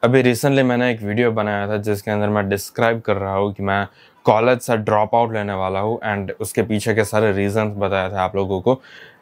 अभी रिसेंटली मैंने एक वीडियो बनाया था जिसके अंदर मैं डिस्क्राइब कर रहा हूँ कि मैं कॉलेज से ड्रॉप आउट लेने वाला हूँ एंड उसके पीछे के सारे रीजंस बताए थे आप लोगों को।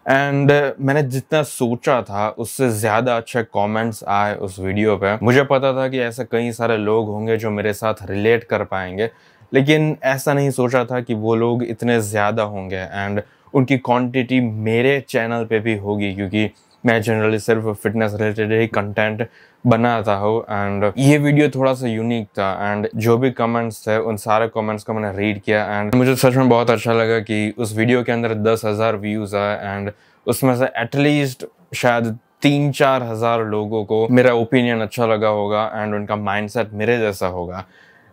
एंड मैंने जितना सोचा था उससे ज़्यादा अच्छे कमेंट्स आए उस वीडियो पे। मुझे पता था कि ऐसे कई सारे लोग होंगे जो मेरे साथ रिलेट कर पाएंगे, लेकिन ऐसा नहीं सोचा था कि वो लोग इतने ज़्यादा होंगे एंड उनकी क्वांटिटी मेरे चैनल पे भी होगी, क्योंकि मैं जनरली सिर्फ फिटनेस रिलेटेड ही कंटेंट बनाता हूँ। एंड ये वीडियो थोड़ा सा यूनिक था एंड जो भी कमेंट्स थे उन सारे कमेंट्स को मैंने रीड किया एंड मुझे सच में बहुत अच्छा लगा कि उस वीडियो के अंदर 10,000 व्यूज़ आए एंड उसमें से एटलीस्ट शायद 3-4 हज़ार लोगों को मेरा ओपिनियन अच्छा लगा होगा एंड उनका माइंडसेट मेरे जैसा होगा,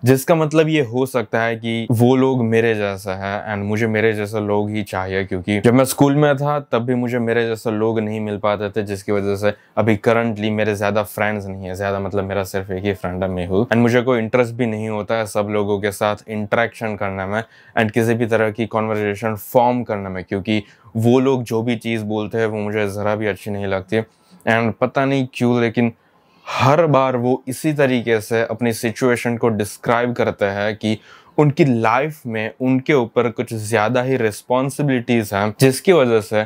जिसका मतलब ये हो सकता है कि वो लोग मेरे जैसा है एंड मुझे मेरे जैसा लोग ही चाहिए। क्योंकि जब मैं स्कूल में था तब भी मुझे मेरे जैसा लोग नहीं मिल पाते थे, जिसकी वजह से अभी करंटली मेरे ज़्यादा फ्रेंड्स नहीं है। ज़्यादा मतलब मेरा सिर्फ एक ही फ्रेंड है, मेहुल, एंड मुझे कोई इंटरेस्ट भी नहीं होता है सब लोगों के साथ इंटरेक्शन करने में एंड किसी भी तरह की कॉन्वर्जेशन फॉर्म करने में, क्योंकि वो लोग जो भी चीज़ बोलते हैं वो मुझे ज़रा भी अच्छी नहीं लगती एंड पता नहीं क्यों, लेकिन हर बार वो इसी तरीके से अपनी सिचुएशन को डिस्क्राइब करते हैं कि उनकी लाइफ में उनके ऊपर कुछ ज़्यादा ही रिस्पॉन्सिबिलिटीज़ हैं, जिसकी वजह से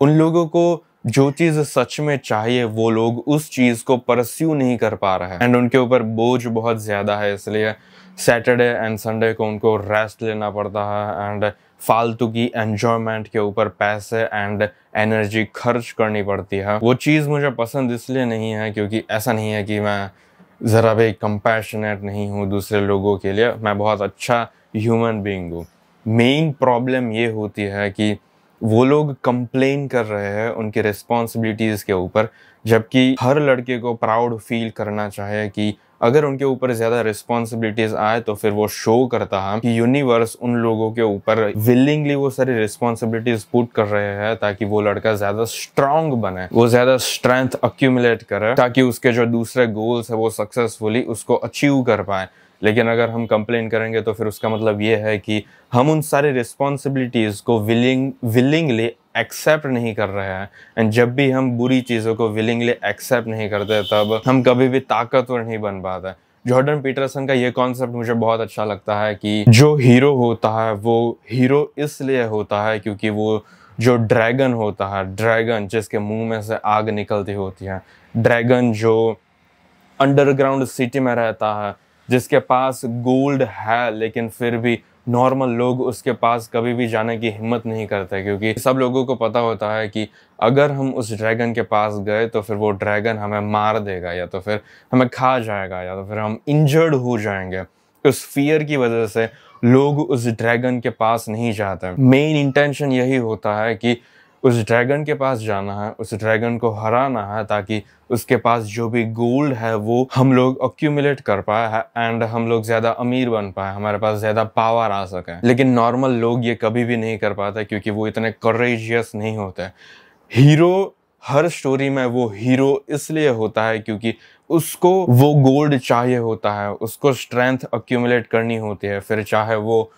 उन लोगों को जो चीज़ सच में चाहिए वो लोग उस चीज़ को परस्यू नहीं कर पा रहे हैं एंड उनके ऊपर बोझ बहुत ज़्यादा है। इसलिए सैटरडे एंड संडे को उनको रेस्ट लेना पड़ता है एंड फालतू की एन्जॉयमेंट के ऊपर पैसे एंड एनर्जी खर्च करनी पड़ती है। वो चीज़ मुझे पसंद इसलिए नहीं है क्योंकि ऐसा नहीं है कि मैं ज़रा भी कंपैशनेट नहीं हूँ दूसरे लोगों के लिए, मैं बहुत अच्छा ह्यूमन बीइंग हूँ। मेन प्रॉब्लम ये होती है कि वो लोग कंप्लेन कर रहे हैं उनकी रिस्पॉन्सिबिलिटीज़ के ऊपर, जबकि हर लड़के को प्राउड फील करना चाहिए कि अगर उनके ऊपर ज़्यादा रिस्पॉन्सिबिलिटीज़ आए तो फिर वो शो करता है कि यूनिवर्स उन लोगों के ऊपर विलिंगली वो सारी रिस्पॉन्सिबिलिटीज़ पुट कर रहे हैं ताकि वो लड़का ज़्यादा स्ट्रांग बने, वो ज़्यादा स्ट्रेंथ अक्यूमुलेट करे ताकि उसके जो दूसरे गोल्स है वो सक्सेसफुली उसको अचीव कर पाए। लेकिन अगर हम कंप्लेन करेंगे तो फिर उसका मतलब ये है कि हम उन सारी रिस्पॉन्सिबिलिटीज़ को विलिंगली एक्सेप्ट नहीं कर रहे हैं एंड जब भी हम बुरी चीज़ों को विलिंगली एक्सेप्ट नहीं करते तब हम कभी भी ताकतवर नहीं बन पाते। जॉर्डन पीटरसन का ये कॉन्सेप्ट मुझे बहुत अच्छा लगता है कि जो हीरो होता है वो हीरो इसलिए होता है क्योंकि वो जो ड्रैगन होता है, ड्रैगन जिसके मुंह में से आग निकलती होती है, ड्रैगन जो अंडरग्राउंड सिटी में रहता है, जिसके पास गोल्ड है लेकिन फिर भी नॉर्मल लोग उसके पास कभी भी जाने की हिम्मत नहीं करते, क्योंकि सब लोगों को पता होता है कि अगर हम उस ड्रैगन के पास गए तो फिर वो ड्रैगन हमें मार देगा या तो फिर हमें खा जाएगा या तो फिर हम इंजर्ड हो जाएंगे। उस फियर की वजह से लोग उस ड्रैगन के पास नहीं जाते। मेन इंटेंशन यही होता है कि उस ड्रैगन के पास जाना है, उस ड्रैगन को हराना है ताकि उसके पास जो भी गोल्ड है वो हम लोग अक्यूमुलेट कर पाए एंड हम लोग ज़्यादा अमीर बन पाए, हमारे पास ज़्यादा पावर आ सके। लेकिन नॉर्मल लोग ये कभी भी नहीं कर पाते क्योंकि वो इतने करेजियस नहीं होते। हीरो हर स्टोरी में वो हीरो इसलिए होता है क्योंकि उसको वो गोल्ड चाहिए होता है, उसको स्ट्रेंथ अक्यूमुलेट करनी होती है, फिर चाहे वो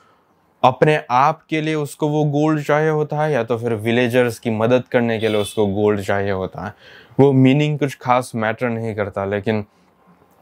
अपने आप के लिए उसको वो गोल्ड चाहिए होता है या तो फिर विलेजर्स की मदद करने के लिए उसको गोल्ड चाहिए होता है। वो मीनिंग कुछ खास मैटर नहीं करता, लेकिन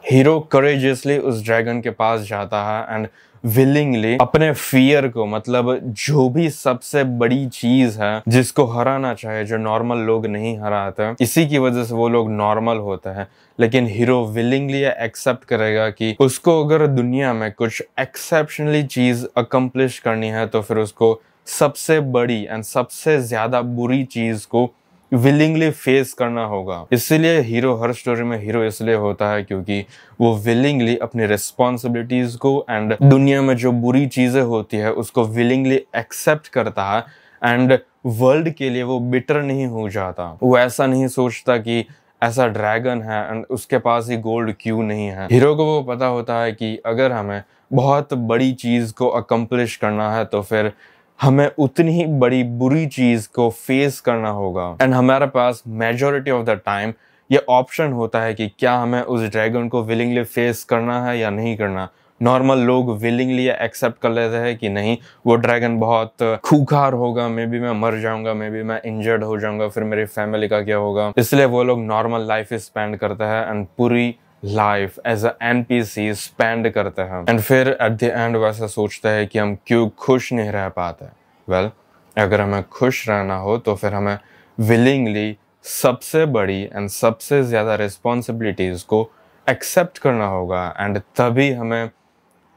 हीरो करेजियसली उस ड्रैगन के पास जाता है एंड विलिंगली अपने फियर को, मतलब जो भी सबसे बड़ी चीज है जिसको हराना चाहे, जो नॉर्मल लोग नहीं हराते, इसी की वजह से वो लोग नॉर्मल होते हैं। लेकिन हीरो विलिंगली एक्सेप्ट करेगा कि उसको अगर दुनिया में कुछ एक्सेप्शनली चीज अकम्प्लिश करनी है तो फिर उसको सबसे बड़ी एंड सबसे ज्यादा बुरी चीज को विलिंगली फेस करना होगा। इसीलिए हीरो हर स्टोरी में हीरो इसलिए होता है क्योंकि वो विलिंगली अपनी रिस्पॉन्सिबिलिटीज को एंड दुनिया में जो बुरी चीजें होती है उसको विलिंगली एक्सेप्ट करता है एंड वर्ल्ड के लिए वो बिटर नहीं हो जाता। वो ऐसा नहीं सोचता कि ऐसा ड्रैगन है एंड उसके पास ही गोल्ड क्यों नहीं है। हीरो को वो पता होता है कि अगर हमें बहुत बड़ी चीज को अकम्प्लिश करना है तो फिर हमें उतनी ही बड़ी बुरी चीज को फेस करना होगा एंड हमारे पास मेजॉरिटी ऑफ द टाइम ये ऑप्शन होता है कि क्या हमें उस ड्रैगन को विलिंगली फेस करना है या नहीं करना। नॉर्मल लोग विलिंगली एक्सेप्ट कर लेते हैं कि नहीं, वो ड्रैगन बहुत खूंखार होगा, मे बी मैं मर जाऊंगा, मे बी मैं इंजर्ड हो जाऊंगा, फिर मेरी फैमिली का क्या होगा। इसलिए वो लोग नॉर्मल लाइफ स्पेंड करते हैं एंड पूरी life as a NPC spend करते हैं एंड फिर एट द एंड वैसा सोचते हैं कि हम क्यों खुश नहीं रह पाते। वेल, अगर हमें खुश रहना हो तो फिर हमें विलिंगली सबसे बड़ी एंड सबसे ज़्यादा रिस्पॉन्सिबिलिटीज़ को एक्सेप्ट करना होगा एंड तभी हमें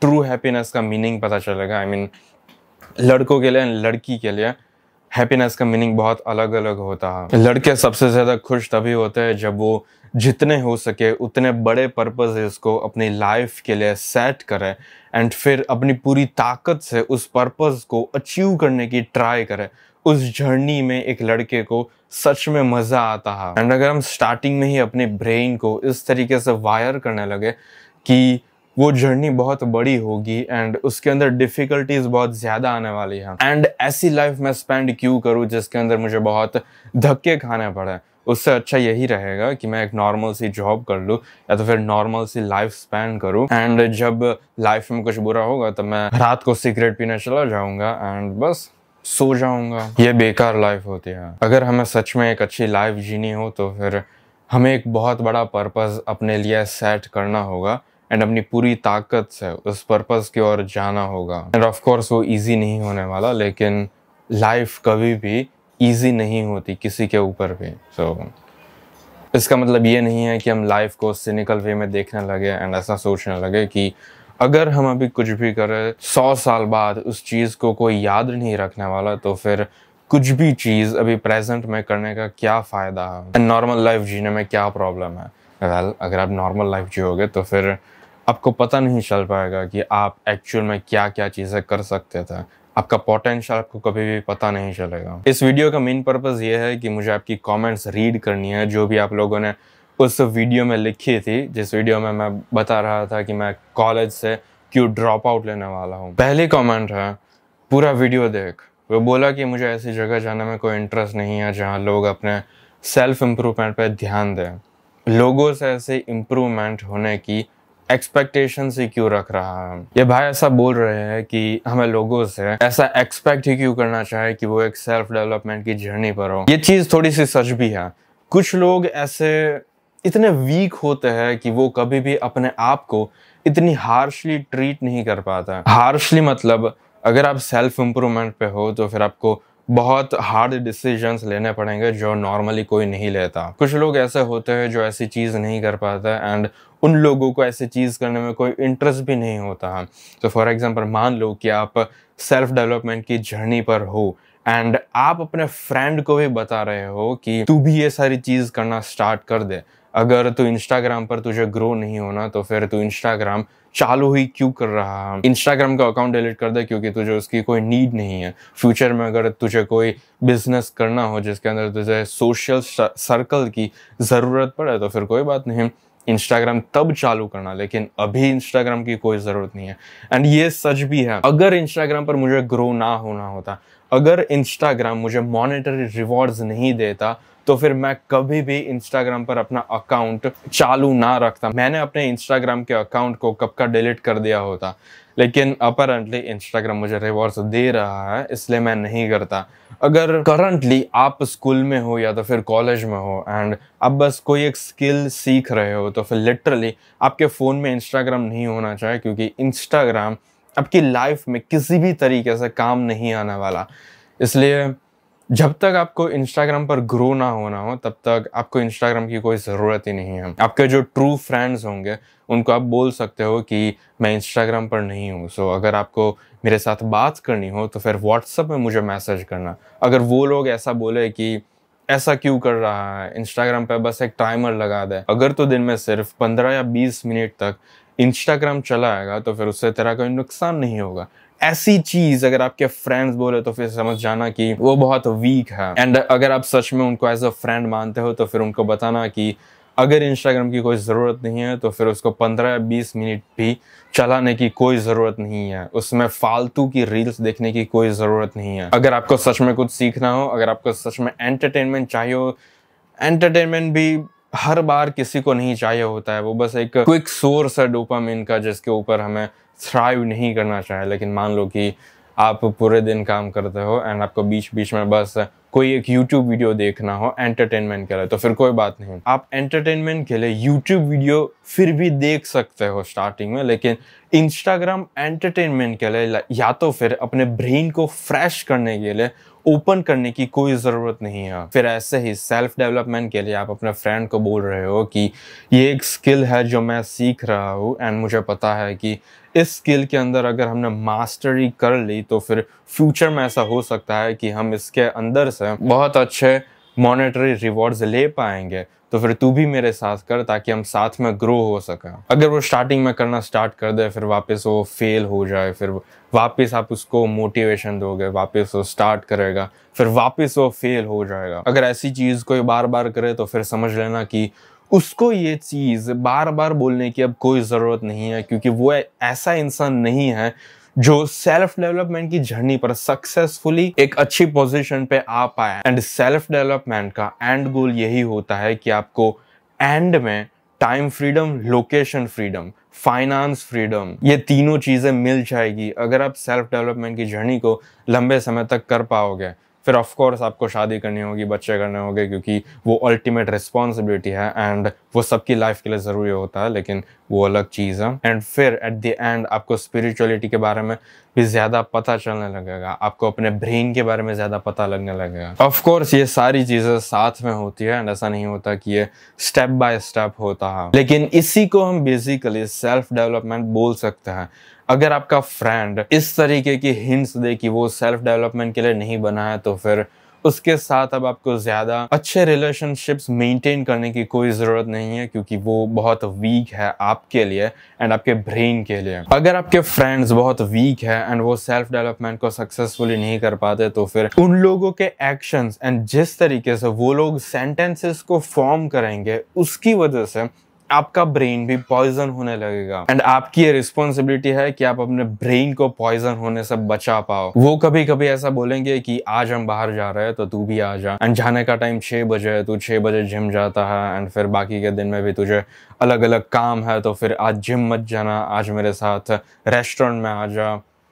ट्रू हैप्पीनेस का मीनिंग पता चलेगा। आई मीन लड़कों के लिए एंड लड़की के लिए हैप्पीनेस का मीनिंग बहुत अलग अलग होता है। लड़के सबसे ज़्यादा खुश तभी होते हैं जब वो जितने हो सके उतने बड़े पर्पसेस को अपनी लाइफ के लिए सेट करें एंड फिर अपनी पूरी ताकत से उस पर्पस को अचीव करने की ट्राई करें। उस जर्नी में एक लड़के को सच में मज़ा आता है एंड अगर हम स्टार्टिंग में ही अपने ब्रेन को इस तरीके से वायर करने लगे कि वो जर्नी बहुत बड़ी होगी एंड उसके अंदर डिफ़िकल्टीज बहुत ज़्यादा आने वाली हैं एंड ऐसी लाइफ में स्पेंड क्यों करूँ जिसके अंदर मुझे बहुत धक्के खाने पड़े। उससे अच्छा यही रहेगा कि मैं एक नॉर्मल सी जॉब कर लूँ या तो फिर नॉर्मल सी लाइफ स्पेंड करूँ एंड जब लाइफ में कुछ बुरा होगा तो मैं रात को सिगरेट पीने चला जाऊँगा एंड बस सो जाऊँगा। ये बेकार लाइफ होती है। अगर हमें सच में एक अच्छी लाइफ जीनी हो तो फिर हमें एक बहुत बड़ा पर्पस अपने लिए सेट करना होगा एंड अपनी पूरी ताकत से उस पर्पस की ओर जाना होगा एंड ऑफ कोर्स वो इजी नहीं होने वाला, लेकिन लाइफ कभी भी इजी नहीं होती किसी के ऊपर भी। इसका मतलब ये नहीं है कि हम लाइफ को सिनिकल वे में देखने लगे एंड ऐसा सोचने लगे कि अगर हम अभी कुछ भी करें 100 साल बाद उस चीज़ को कोई याद नहीं रखने वाला तो फिर कुछ भी चीज़ अभी प्रेजेंट में करने का क्या फ़ायदा है। नॉर्मल लाइफ जीने में क्या प्रॉब्लम है? वेल, अगर आप नॉर्मल लाइफ जियोगे तो फिर आपको पता नहीं चल पाएगा कि आप एक्चुअल में क्या क्या चीज़ें कर सकते थे। आपका पोटेंशियल आपको कभी भी पता नहीं चलेगा। इस वीडियो का मेन पर्पस ये है कि मुझे आपकी कमेंट्स रीड करनी है जो भी आप लोगों ने उस वीडियो में लिखी थी, जिस वीडियो में मैं बता रहा था कि मैं कॉलेज से क्यों ड्रॉप आउट लेने वाला हूँ। पहली कमेंट है, पूरा वीडियो देख। वो बोला कि मुझे ऐसी जगह जाने में कोई इंटरेस्ट नहीं है जहाँ लोग अपने सेल्फ इम्प्रूवमेंट पर ध्यान दें। लोगों से ऐसे इम्प्रूवमेंट होने की एक्सपेक्टेशन से क्यों रख रहा है? ये भाई ऐसा बोल रहे हैं कि हमें लोगों से ऐसा एक्सपेक्ट ही क्यों करना चाहे कि वो एक सेल्फ डेवलपमेंट की जर्नी पर हो। ये चीज़ थोड़ी सी सच भी है। कुछ लोग ऐसे इतने वीक होते हैं कि वो कभी भी अपने आप को इतनी हार्शली ट्रीट नहीं कर पाता। हार्शली मतलब अगर आप सेल्फ इम्प्रूवमेंट पे हो तो फिर आपको बहुत हार्ड डिसीजंस लेने पड़ेंगे जो नॉर्मली कोई नहीं लेता। कुछ लोग ऐसे होते हैं जो ऐसी चीज़ नहीं कर पाता एंड उन लोगों को ऐसी चीज़ करने में कोई इंटरेस्ट भी नहीं होता है। तो फॉर एग्जांपल मान लो कि आप सेल्फ डेवलपमेंट की जर्नी पर हो एंड आप अपने फ्रेंड को भी बता रहे हो कि तू भी ये सारी चीज़ करना स्टार्ट कर दे। अगर तू इंस्टाग्राम पर तुझे ग्रो नहीं होना तो फिर तू इंस्टाग्राम चालू ही क्यों कर रहा है? इंस्टाग्राम का अकाउंट डिलीट कर दे क्योंकि तुझे उसकी कोई नीड नहीं है। फ्यूचर में अगर तुझे कोई बिजनेस करना हो जिसके अंदर तुझे सोशल सर्कल की ज़रूरत पड़े तो फिर कोई बात नहीं, इंस्टाग्राम तब चालू करना, लेकिन अभी इंस्टाग्राम की कोई ज़रूरत नहीं है। एंड ये सच भी है। अगर इंस्टाग्राम पर मुझे ग्रो ना होना होता, अगर इंस्टाग्राम मुझे मॉनेटरी रिवॉर्ड्स नहीं देता तो फिर मैं कभी भी इंस्टाग्राम पर अपना अकाउंट चालू ना रखता। मैंने अपने इंस्टाग्राम के अकाउंट को कब का डिलीट कर दिया होता, लेकिन अपरेंटली इंस्टाग्राम मुझे रिवॉर्ड्स दे रहा है इसलिए मैं नहीं करता। अगर करंटली आप स्कूल में हो या तो फिर कॉलेज में हो एंड आप बस कोई एक स्किल सीख रहे हो तो फिर लिटरली आपके फ़ोन में इंस्टाग्राम नहीं होना चाहिए, क्योंकि इंस्टाग्राम आपकी लाइफ में किसी भी तरीके से काम नहीं आने वाला। इसलिए जब तक आपको इंस्टाग्राम पर ग्रो ना होना हो तब तक आपको इंस्टाग्राम की कोई ज़रूरत ही नहीं है। आपके जो ट्रू फ्रेंड्स होंगे उनको आप बोल सकते हो कि मैं इंस्टाग्राम पर नहीं हूँ। सो अगर आपको मेरे साथ बात करनी हो तो फिर व्हाट्सएप में मुझे मैसेज करना। अगर वो लोग ऐसा बोले कि ऐसा क्यों कर रहा है, इंस्टाग्राम पर बस एक टाइमर लगा दे, अगर तो दिन में सिर्फ 15 या 20 मिनट तक इंस्टाग्राम चलाएगा तो फिर उससे तेरा कोई नुकसान नहीं होगा। ऐसी चीज़ अगर आपके फ्रेंड्स बोले तो फिर समझ जाना कि वो बहुत वीक है। एंड अगर आप सच में उनको एज अ फ्रेंड मानते हो तो फिर उनको बताना कि अगर इंस्टाग्राम की कोई ज़रूरत नहीं है तो फिर उसको 15 या 20 मिनट भी चलाने की कोई ज़रूरत नहीं है। उसमें फालतू की रील्स देखने की कोई ज़रूरत नहीं है। अगर आपको सच में कुछ सीखना हो, अगर आपको सच में एंटरटेनमेंट चाहिए हो, एंटरटेनमेंट भी हर बार किसी को नहीं चाहिए होता है। वो बस एक क्विक सोर्स है डोपामिन का जिसके ऊपर हमें थ्राइव नहीं करना चाहिए। लेकिन मान लो कि आप पूरे दिन काम करते हो एंड आपको बीच बीच में बस कोई एक यूट्यूब वीडियो देखना हो एंटरटेनमेंट के लिए, तो फिर कोई बात नहीं, आप एंटरटेनमेंट के लिए यूट्यूब वीडियो फिर भी देख सकते हो स्टार्टिंग में। लेकिन इंस्टाग्राम एंटरटेनमेंट के लिए या तो फिर अपने ब्रेन को फ्रेश करने के लिए ओपन करने की कोई ज़रूरत नहीं है। फिर ऐसे ही सेल्फ डेवलपमेंट के लिए आप अपने फ्रेंड को बोल रहे हो कि ये एक स्किल है जो मैं सीख रहा हूँ एंड मुझे पता है कि इस स्किल के अंदर अगर हमने मास्टरी कर ली तो फिर फ्यूचर में ऐसा हो सकता है कि हम इसके अंदर से बहुत अच्छे मॉनेटरी रिवॉर्ड्स ले पाएंगे, तो फिर तू भी मेरे साथ कर ताकि हम साथ में ग्रो हो सकें। अगर वो स्टार्टिंग में करना स्टार्ट कर दे, फिर वापस वो फेल हो जाए, फिर वापस आप उसको मोटिवेशन दोगे, वापस वो स्टार्ट करेगा, फिर वापस वो फेल हो जाएगा। अगर ऐसी चीज़ कोई बार बार करे तो फिर समझ लेना कि उसको ये चीज़ बार बार बोलने की अब कोई ज़रूरत नहीं है, क्योंकि वो ऐसा इंसान नहीं है जो सेल्फ डेवलपमेंट की जर्नी पर सक्सेसफुली एक अच्छी पोजीशन पे आ पाए। एंड सेल्फ डेवलपमेंट का एंड गोल यही होता है कि आपको एंड में time freedom, location freedom, finance freedom, ये तीनों चीज़ें मिल जाएगी अगर आप सेल्फ डेवलपमेंट की जर्नी को लंबे समय तक कर पाओगे। फिर ऑफ कोर्स आपको शादी करनी होगी, बच्चे करने होंगे, क्योंकि वो अल्टीमेट रिस्पॉन्सिबिलिटी है एंड वो सबकी लाइफ के लिए ज़रूरी होता है, लेकिन वो अलग चीज़ है। एंड फिर एट द एंड आपको स्पिरिचुअलिटी के बारे में भी ज़्यादा पता चलने लगेगा, आपको अपने ब्रेन के बारे में ज़्यादा पता लगने लगेगा। ऑफ कोर्स ये सारी चीज़ें साथ में होती है एंड ऐसा नहीं होता कि ये स्टेप बाय स्टेप होता है, लेकिन इसी को हम बेसिकली सेल्फ डेवलपमेंट बोल सकते हैं। अगर आपका फ्रेंड इस तरीके की हिंट्स दे कि वो सेल्फ डेवलपमेंट के लिए नहीं बना है, तो फिर उसके साथ अब आपको ज़्यादा अच्छे रिलेशनशिप्स मेंटेन करने की कोई ज़रूरत नहीं है, क्योंकि वो बहुत वीक है आपके लिए एंड आपके ब्रेन के लिए। अगर आपके फ्रेंड्स बहुत वीक है एंड वो सेल्फ डेवलपमेंट को सक्सेसफुली नहीं कर पाते, तो फिर उन लोगों के एक्शंस एंड जिस तरीके से वो लोग सेंटेंसेस को फॉर्म करेंगे, उसकी वजह से आपका ब्रेन भी पॉइजन होने लगेगा। एंड आपकी ये रिस्पॉन्सिबिलिटी है कि आप अपने ब्रेन को पॉइजन होने से बचा पाओ। वो कभी कभी ऐसा बोलेंगे कि आज हम बाहर जा रहे हैं तो तू भी आ जा, एंड जाने का टाइम 6 बजे है, तू 6 बजे जिम जाता है एंड फिर बाकी के दिन में भी तुझे अलग अलग काम है, तो फिर आज जिम मत जाना, आज मेरे साथ रेस्टोरेंट में आ जा,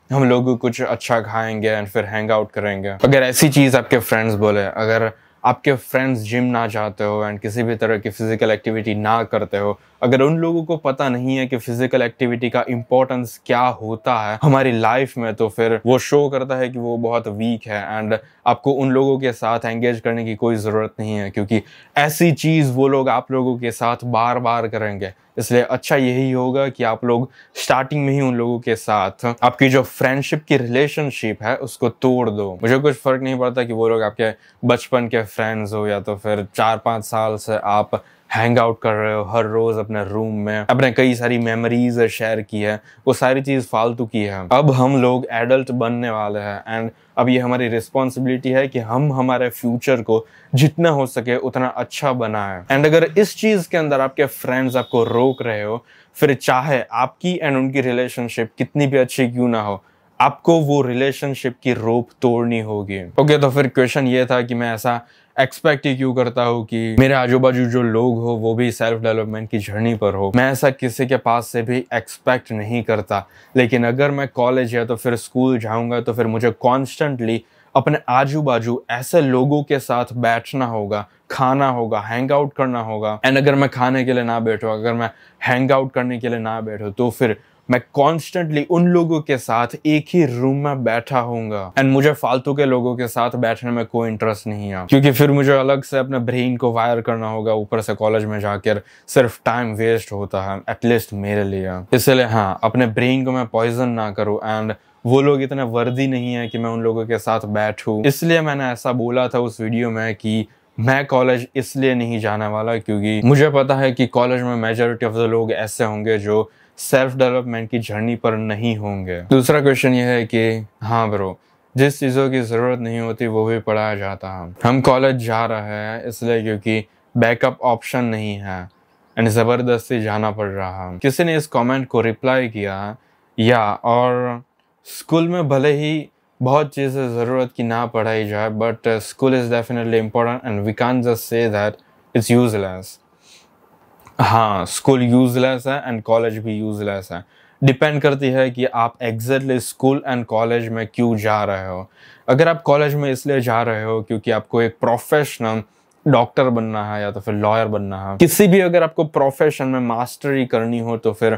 हम लोग कुछ अच्छा खाएंगे एंड फिर हैंग आउट करेंगे। अगर ऐसी चीज़ आपके फ्रेंड्स बोले, अगर आपके फ्रेंड्स जिम ना जाते हो एंड किसी भी तरह की फिजिकल एक्टिविटी ना करते हो, अगर उन लोगों को पता नहीं है कि फिजिकल एक्टिविटी का इम्पोर्टेंस क्या होता है हमारी लाइफ में, तो फिर वो शो करता है कि वो बहुत वीक है एंड आपको उन लोगों के साथ एंगेज करने की कोई ज़रूरत नहीं है, क्योंकि ऐसी चीज़ वो लोग आप लोगों के साथ बार बार करेंगे। इसलिए अच्छा यही होगा कि आप लोग स्टार्टिंग में ही उन लोगों के साथ आपकी जो फ्रेंडशिप की रिलेशनशिप है उसको तोड़ दो। मुझे कुछ फर्क नहीं पड़ता कि वो लोग आपके बचपन के फ्रेंड्स हो या तो फिर 4-5 साल से आप हैंग आउट कर रहे हो हर रोज अपने रूम में, अपने कई सारी मेमोरीज शेयर की है, वो सारी चीज फालतू की है। अब हम लोग एडल्ट बनने वाले हैं एंड अब ये हमारी रिस्पॉन्सिबिलिटी है कि हम हमारे फ्यूचर को जितना हो सके उतना अच्छा बनाएं। एंड अगर इस चीज के अंदर आपके फ्रेंड्स आपको रोक रहे हो, फिर चाहे आपकी एंड उनकी रिलेशनशिप कितनी भी अच्छी क्यों ना हो, आपको वो रिलेशनशिप की रोप तोड़नी होगी। ओके, तो फिर क्वेश्चन ये था कि मैं ऐसा एक्सपेक्ट ही क्यों करता हूँ कि मेरे आजू बाजू जो लोग हो वो भी सेल्फ डेवलपमेंट की जर्नी पर हो। मैं ऐसा किसी के पास से भी एक्सपेक्ट नहीं करता, लेकिन अगर मैं कॉलेज या तो फिर स्कूल जाऊँगा तो फिर मुझे कॉन्स्टेंटली अपने आजू बाजू ऐसे लोगों के साथ बैठना होगा, खाना होगा, हैंग आउट करना होगा। एंड अगर मैं खाने के लिए ना बैठूँ, अगर मैं हैंग आउट करने के लिए ना बैठूँ, तो फिर मैं कॉन्स्टेंटली उन लोगों के साथ एक ही रूम में बैठा होऊंगा एंड मुझे फालतू के लोगों के साथ बैठने में कोई इंटरेस्ट नहीं है, क्योंकि फिर मुझे अलग से अपने ब्रेन को वायर करना होगा, ऊपर से कॉलेज में जाकर सिर्फ टाइम वेस्ट होता है एटलीस्ट मेरे लिए। इसलिए हाँ, अपने ब्रेन को मैं पॉइजन ना करूँ एंड वो लोग इतने वर्दी नहीं है कि मैं उन लोगों के साथ बैठूं। इसलिए मैंने ऐसा बोला था उस वीडियो में कि मैं कॉलेज इसलिए नहीं जाने वाला क्योंकि मुझे पता है कि कॉलेज में मेजॉरिटी ऑफ द लोग ऐसे होंगे जो सेल्फ डेवलपमेंट की जर्नी पर नहीं होंगे। दूसरा क्वेश्चन ये है कि हाँ ब्रो, जिस चीज़ों की ज़रूरत नहीं होती वो भी पढ़ाया जाता है। हम कॉलेज जा रहे हैं इसलिए क्योंकि बैकअप ऑप्शन नहीं है एंड ज़बरदस्ती जाना पड़ रहा है। किसी ने इस कमेंट को रिप्लाई किया, या और स्कूल में भले ही बहुत चीज़ें ज़रूरत की ना पढ़ाई जाए, but school is definitely important and we can't just say that it's useless. हाँ, स्कूल यूजलेस है एंड कॉलेज भी यूजलेस है। डिपेंड करती है कि आप एग्जैक्टली स्कूल एंड कॉलेज में क्यों जा रहे हो। अगर आप कॉलेज में इसलिए जा रहे हो क्योंकि आपको एक प्रोफेशनल डॉक्टर बनना है या तो फिर लॉयर बनना है, किसी भी अगर आपको प्रोफेशन में मास्टरी करनी हो तो फिर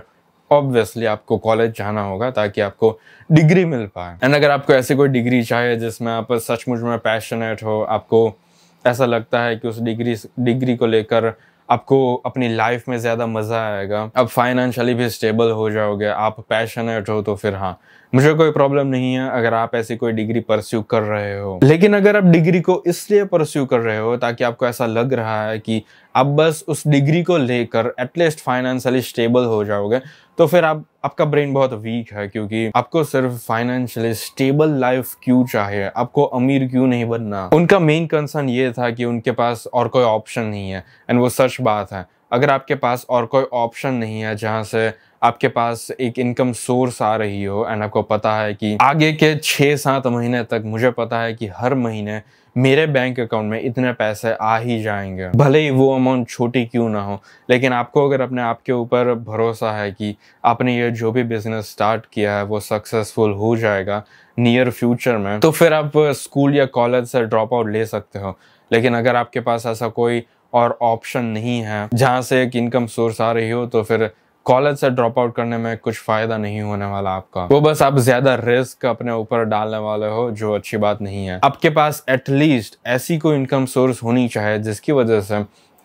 ऑब्वियसली आपको कॉलेज जाना होगा ताकि आपको डिग्री मिल पाए। एंड अगर आपको ऐसी कोई डिग्री चाहिए जिसमें आप सचमुच में पैशनेट हो, आपको ऐसा लगता है कि उस डिग्री को लेकर आपको अपनी लाइफ में ज़्यादा मज़ा आएगा, आप फाइनेंशियली भी स्टेबल हो जाओगे, आप पैशनेट हो, तो फिर हाँ, मुझे कोई प्रॉब्लम नहीं है अगर आप ऐसी कोई डिग्री परस्यू कर रहे हो। लेकिन अगर आप डिग्री को इसलिए परस्यू कर रहे हो ताकि आपको ऐसा लग रहा है कि आप बस उस डिग्री को लेकर एटलीस्ट फाइनेंशियली स्टेबल हो जाओगे, तो फिर आपका ब्रेन बहुत वीक है, क्योंकि आपको सिर्फ फाइनेंशियली स्टेबल लाइफ क्यों चाहिए, आपको अमीर क्यों नहीं बनना। उनका मेन कंसर्न ये था कि उनके पास और कोई ऑप्शन नहीं है। एंड वो सच बात है, अगर आपके पास और कोई ऑप्शन नहीं है जहाँ से आपके पास एक इनकम सोर्स आ रही हो, एंड आपको पता है कि आगे के 6-7 महीने तक मुझे पता है कि हर महीने मेरे बैंक अकाउंट में इतने पैसे आ ही जाएंगे, भले ही वो अमाउंट छोटी क्यों ना हो, लेकिन आपको अगर अपने आप के ऊपर भरोसा है कि आपने ये जो भी बिजनेस स्टार्ट किया है वो सक्सेसफुल हो जाएगा नियर फ्यूचर में, तो फिर आप स्कूल या कॉलेज से ड्रॉप आउट ले सकते हो। लेकिन अगर आपके पास ऐसा कोई और ऑप्शन नहीं है जहाँ से एक इनकम सोर्स आ रही हो, तो फिर कॉलेज से ड्रॉप आउट करने में कुछ फायदा नहीं होने वाला आपका। वो बस आप ज्यादा रिस्क अपने ऊपर डालने वाले हो, जो अच्छी बात नहीं है। आपके पास एटलीस्ट ऐसी कोई इनकम सोर्स होनी चाहिए जिसकी वजह से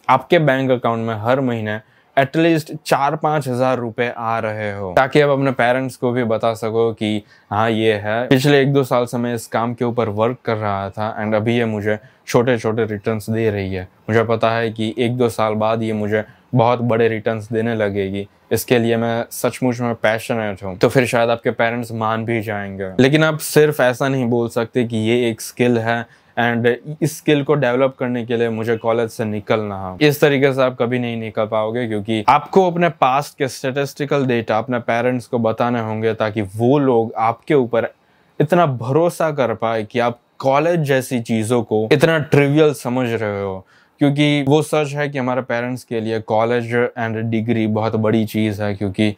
आपके बैंक अकाउंट में हर महीने एटलीस्ट 4-5 हज़ार रुपए आ रहे हो, ताकि आप अपने पेरेंट्स को भी बता सको कि हाँ ये है, पिछले 1-2 साल से मैं इस काम के ऊपर वर्क कर रहा था एंड अभी ये मुझे छोटे छोटे रिटर्न्स दे रही है। मुझे पता है कि 1-2 साल बाद ये मुझे बहुत बड़े रिटर्न्स देने लगेगी, इसके लिए मैं सचमुच में पैशनेट हूँ। तो फिर शायद आपके पेरेंट्स मान भी जाएंगे। लेकिन आप सिर्फ ऐसा नहीं बोल सकते कि ये एक स्किल है एंड इस स्किल को डेवलप करने के लिए मुझे कॉलेज से निकलना है। इस तरीके से आप कभी नहीं निकल पाओगे, क्योंकि आपको अपने पास्ट के स्टैटिस्टिकल डेटा अपने पेरेंट्स को बताने होंगे ताकि वो लोग आपके ऊपर इतना भरोसा कर पाए कि आप कॉलेज जैसी चीज़ों को इतना ट्रिवियल समझ रहे हो। क्योंकि वो सच है कि हमारे पेरेंट्स के लिए कॉलेज एंड डिग्री बहुत बड़ी चीज़ है, क्योंकि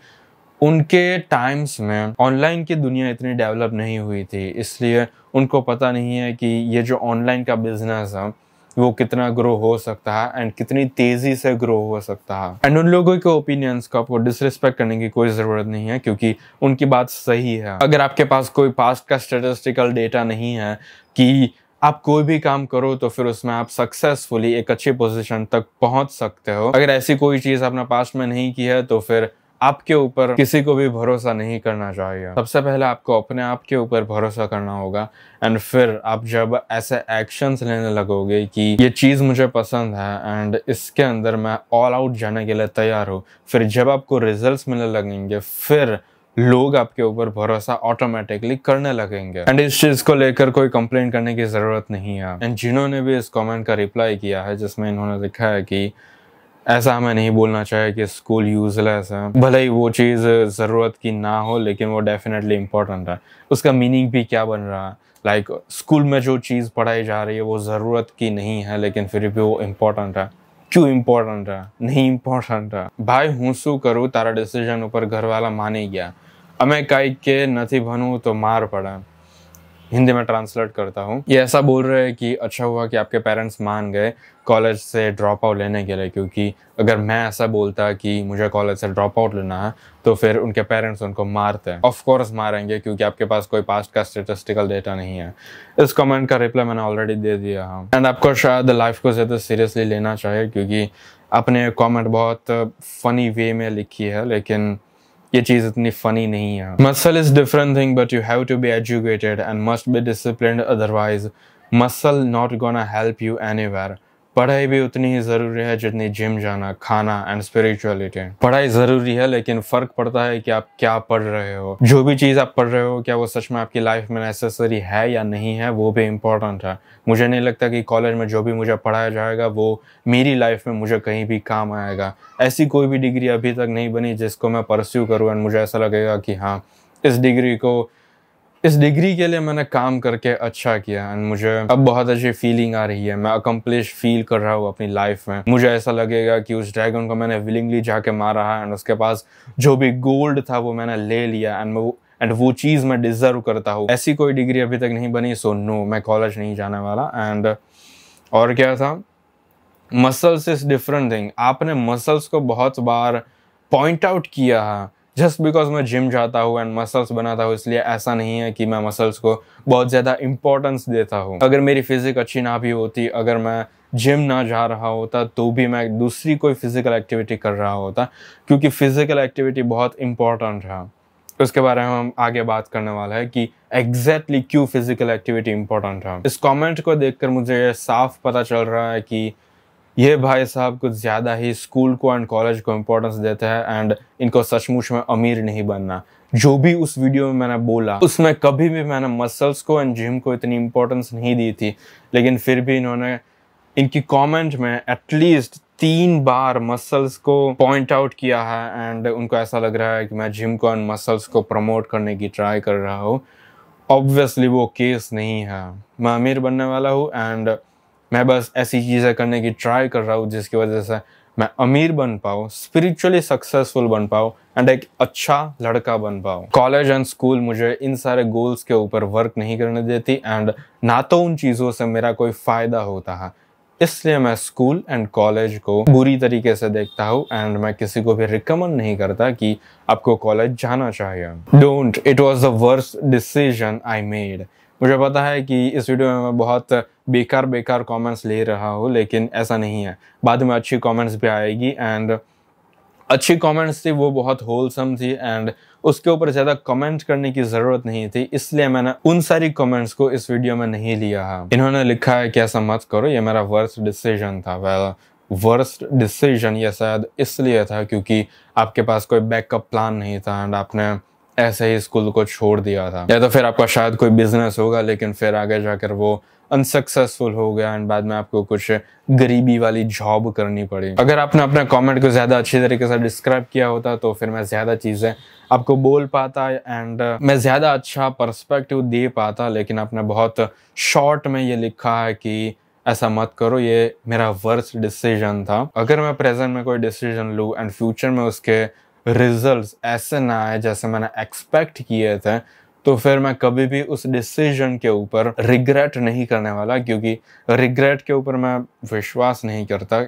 उनके टाइम्स में ऑनलाइन की दुनिया इतनी डेवलप नहीं हुई थी, इसलिए उनको पता नहीं है कि ये जो ऑनलाइन का बिजनेस है वो कितना ग्रो हो सकता है एंड कितनी तेजी से ग्रो हो सकता है। एंड उन लोगों के ओपिनियंस को आपको डिसरिस्पेक्ट करने की कोई ज़रूरत नहीं है, क्योंकि उनकी बात सही है। अगर आपके पास कोई पास्ट का स्टैटिस्टिकल डेटा नहीं है कि आप कोई भी काम करो तो फिर उसमें आप सक्सेसफुली एक अच्छी पोजीशन तक पहुंच सकते हो, अगर ऐसी कोई चीज़ आपने पास्ट में नहीं की है, तो फिर आपके ऊपर किसी को भी भरोसा नहीं करना चाहिए। सबसे पहले आपको अपने आप के ऊपर भरोसा करना होगा, एंड फिर आप जब ऐसे एक्शंस लेने लगोगे कि ये चीज़ मुझे पसंद है एंड इसके अंदर मैं ऑल आउट जाने के लिए तैयार हूँ, फिर जब आपको रिजल्ट्स मिलने लगेंगे, फिर लोग आपके ऊपर भरोसा ऑटोमेटिकली करने लगेंगे। एंड इस चीज़ को लेकर कोई कंप्लेन करने की ज़रूरत नहीं है। एंड जिन्होंने भी इस कमेंट का रिप्लाई किया है जिसमें इन्होंने लिखा है कि ऐसा हमें नहीं बोलना चाहिए कि स्कूल यूजलेस है, भले ही वो चीज़ ज़रूरत की ना हो, लेकिन वो डेफिनेटली इम्पोर्टेंट है। उसका मीनिंग भी क्या बन रहा है, लाइक स्कूल में जो चीज़ पढ़ाई जा रही है वो ज़रूरत की नहीं है, लेकिन फिर भी वो इम्पोर्टेंट है। क्यों इम्पोर्टेंट है? नहीं इम्पोर्टेंट है भाई, हूँ શું करूँ तारा डिसीजन ऊपर घरवाला मानी गया, અમે કાંઈ કે નથી ભણવું तो मार पड़ा। हिंदी में ट्रांसलेट करता हूँ। ये ऐसा बोल रहे हैं कि अच्छा हुआ कि आपके पेरेंट्स मान गए कॉलेज से ड्रॉप आउट लेने के लिए, क्योंकि अगर मैं ऐसा बोलता कि मुझे कॉलेज से ड्रॉप आउट लेना है तो फिर उनके पेरेंट्स उनको मारते हैं। ऑफ कोर्स मारेंगे, क्योंकि आपके पास कोई पास्ट का स्टेटिस्टिकल डेटा नहीं है। इस कमेंट का रिप्लाई मैंने ऑलरेडी दे दिया है। एंड आपको शायद लाइफ को ज़्यादा सीरियसली लेना चाहिए, क्योंकि आपने कॉमेंट बहुत फनी वे में लिखी है, लेकिन ये चीज़ इतनी फनी नहीं है। Muscle is different thing, but you have to be educated and must be disciplined, otherwise muscle not gonna help you anywhere. पढ़ाई भी उतनी ही ज़रूरी है जितनी जिम जाना, खाना एंड स्पिरिचुअलिटी। पढ़ाई ज़रूरी है, लेकिन फ़र्क पड़ता है कि आप क्या पढ़ रहे हो। जो भी चीज़ आप पढ़ रहे हो क्या वो सच में आपकी लाइफ में नेसेसरी है या नहीं है, वो भी इम्पोर्टेंट है। मुझे नहीं लगता कि कॉलेज में जो भी मुझे पढ़ाया जाएगा वो मेरी लाइफ में मुझे कहीं भी काम आएगा। ऐसी कोई भी डिग्री अभी तक नहीं बनी जिसको मैं परस्यू करूँ एंड मुझे ऐसा लगेगा कि हाँ, इस डिग्री को इस डिग्री के लिए मैंने काम करके अच्छा किया एंड मुझे अब बहुत अच्छी फीलिंग आ रही है। मैं अकम्प्लिश फील कर रहा हूँ अपनी लाइफ में। मुझे ऐसा लगेगा कि उस ड्रैगन को मैंने विलिंगली जाके मारा है एंड उसके पास जो भी गोल्ड था वो मैंने ले लिया एंड वो चीज़ मैं डिजर्व करता हूँ। ऐसी कोई डिग्री अभी तक नहीं बनी, सो नो, मैं कॉलेज नहीं जाने वाला। एंड और क्या था, मसल्स इज डिफरेंट थिंग। आपने मसल्स को बहुत बार पॉइंट आउट किया है। जस्ट बिकॉज मैं जिम जाता हूँ एंड मसल्स बनाता हूँ इसलिए ऐसा नहीं है कि मैं मसल्स को बहुत ज़्यादा इंपॉर्टेंस देता हूँ। अगर मेरी फिजिक अच्छी ना भी होती, अगर मैं जिम ना जा रहा होता, तो भी मैं दूसरी कोई फिजिकल एक्टिविटी कर रहा होता, क्योंकि फिजिकल एक्टिविटी बहुत इंपॉर्टेंट है। उसके बारे में हम आगे बात करने वाला है कि एग्जैक्टली क्यों फिजिकल एक्टिविटी इंपॉर्टेंट है। इस कमेंट को देखकर मुझे साफ पता चल रहा है कि ये भाई साहब कुछ ज़्यादा ही स्कूल को एंड कॉलेज को इम्पोर्टेंस देते हैं एंड इनको सचमुच में अमीर नहीं बनना। जो भी उस वीडियो में मैंने बोला उसमें कभी भी मैंने मसल्स को एंड जिम को इतनी इम्पोर्टेंस नहीं दी थी, लेकिन फिर भी इन्होंने इनकी कमेंट में एटलीस्ट 3 बार मसल्स को पॉइंट आउट किया है एंड उनको ऐसा लग रहा है कि मैं जिम को एंड मसल्स को प्रमोट करने की ट्राई कर रहा हूँ। ऑब्वियसली वो केस नहीं है। मैं अमीर बनने वाला हूँ एंड मैं बस ऐसी चीज़ें करने की ट्राई कर रहा हूँ जिसकी वजह से मैं अमीर बन पाऊँ, स्पिरिचुअली सक्सेसफुल बन पाऊँ एंड एक अच्छा लड़का बन पाऊँ। कॉलेज एंड स्कूल मुझे इन सारे गोल्स के ऊपर वर्क नहीं करने देती एंड ना तो उन चीज़ों से मेरा कोई फ़ायदा होता है। इसलिए मैं स्कूल एंड कॉलेज को बुरी तरीके से देखता हूँ एंड मैं किसी को भी रिकमेंड नहीं करता कि आपको कॉलेज जाना चाहिए। Don't, it was the worst decision I made. मुझे पता है कि इस वीडियो में मैं बहुत बेकार कमेंट्स ले रहा हूँ, लेकिन ऐसा नहीं है। बाद में अच्छी कमेंट्स भी आएगी एंड अच्छी कमेंट्स थी, वो बहुत होलसम थी एंड उसके ऊपर ज़्यादा कमेंट करने की ज़रूरत नहीं थी, इसलिए मैंने उन सारी कमेंट्स को इस वीडियो में नहीं लिया है। इन्होंने लिखा है कि ऐसा मत करो, ये मेरा वर्स्ट डिसीजन था। वेल, वर्स्ट डिसीजन ये शायद इसलिए था क्योंकि आपके पास कोई बैकअप प्लान नहीं था एंड आपने ऐसे ही स्कूल को छोड़ दिया था। या तो फिर आपका शायद कोई बिजनेस होगा, लेकिन फिर आगे जाकर वो अनसक्सेसफुल हो गया एंड बाद में आपको कुछ गरीबी वाली जॉब करनी पड़ी। अगर आपने अपने कमेंट को ज़्यादा अच्छी तरीके से डिस्क्राइब किया होता तो फिर मैं ज़्यादा चीज़ें आपको बोल पाता एंड मैं ज़्यादा अच्छा पर्सपेक्टिव दे पाता, लेकिन आपने बहुत शॉर्ट में ये लिखा है कि ऐसा मत करो, ये मेरा वर्स्ट डिसीजन था। अगर मैं प्रेजेंट में कोई डिसीजन लूँ एंड फ्यूचर में उसके रिजल्ट्स ऐसे ना आए जैसे मैंने एक्सपेक्ट किए थे, तो फिर मैं कभी भी उस डिसीजन के ऊपर रिग्रेट नहीं करने वाला, क्योंकि रिग्रेट के ऊपर मैं विश्वास नहीं करता।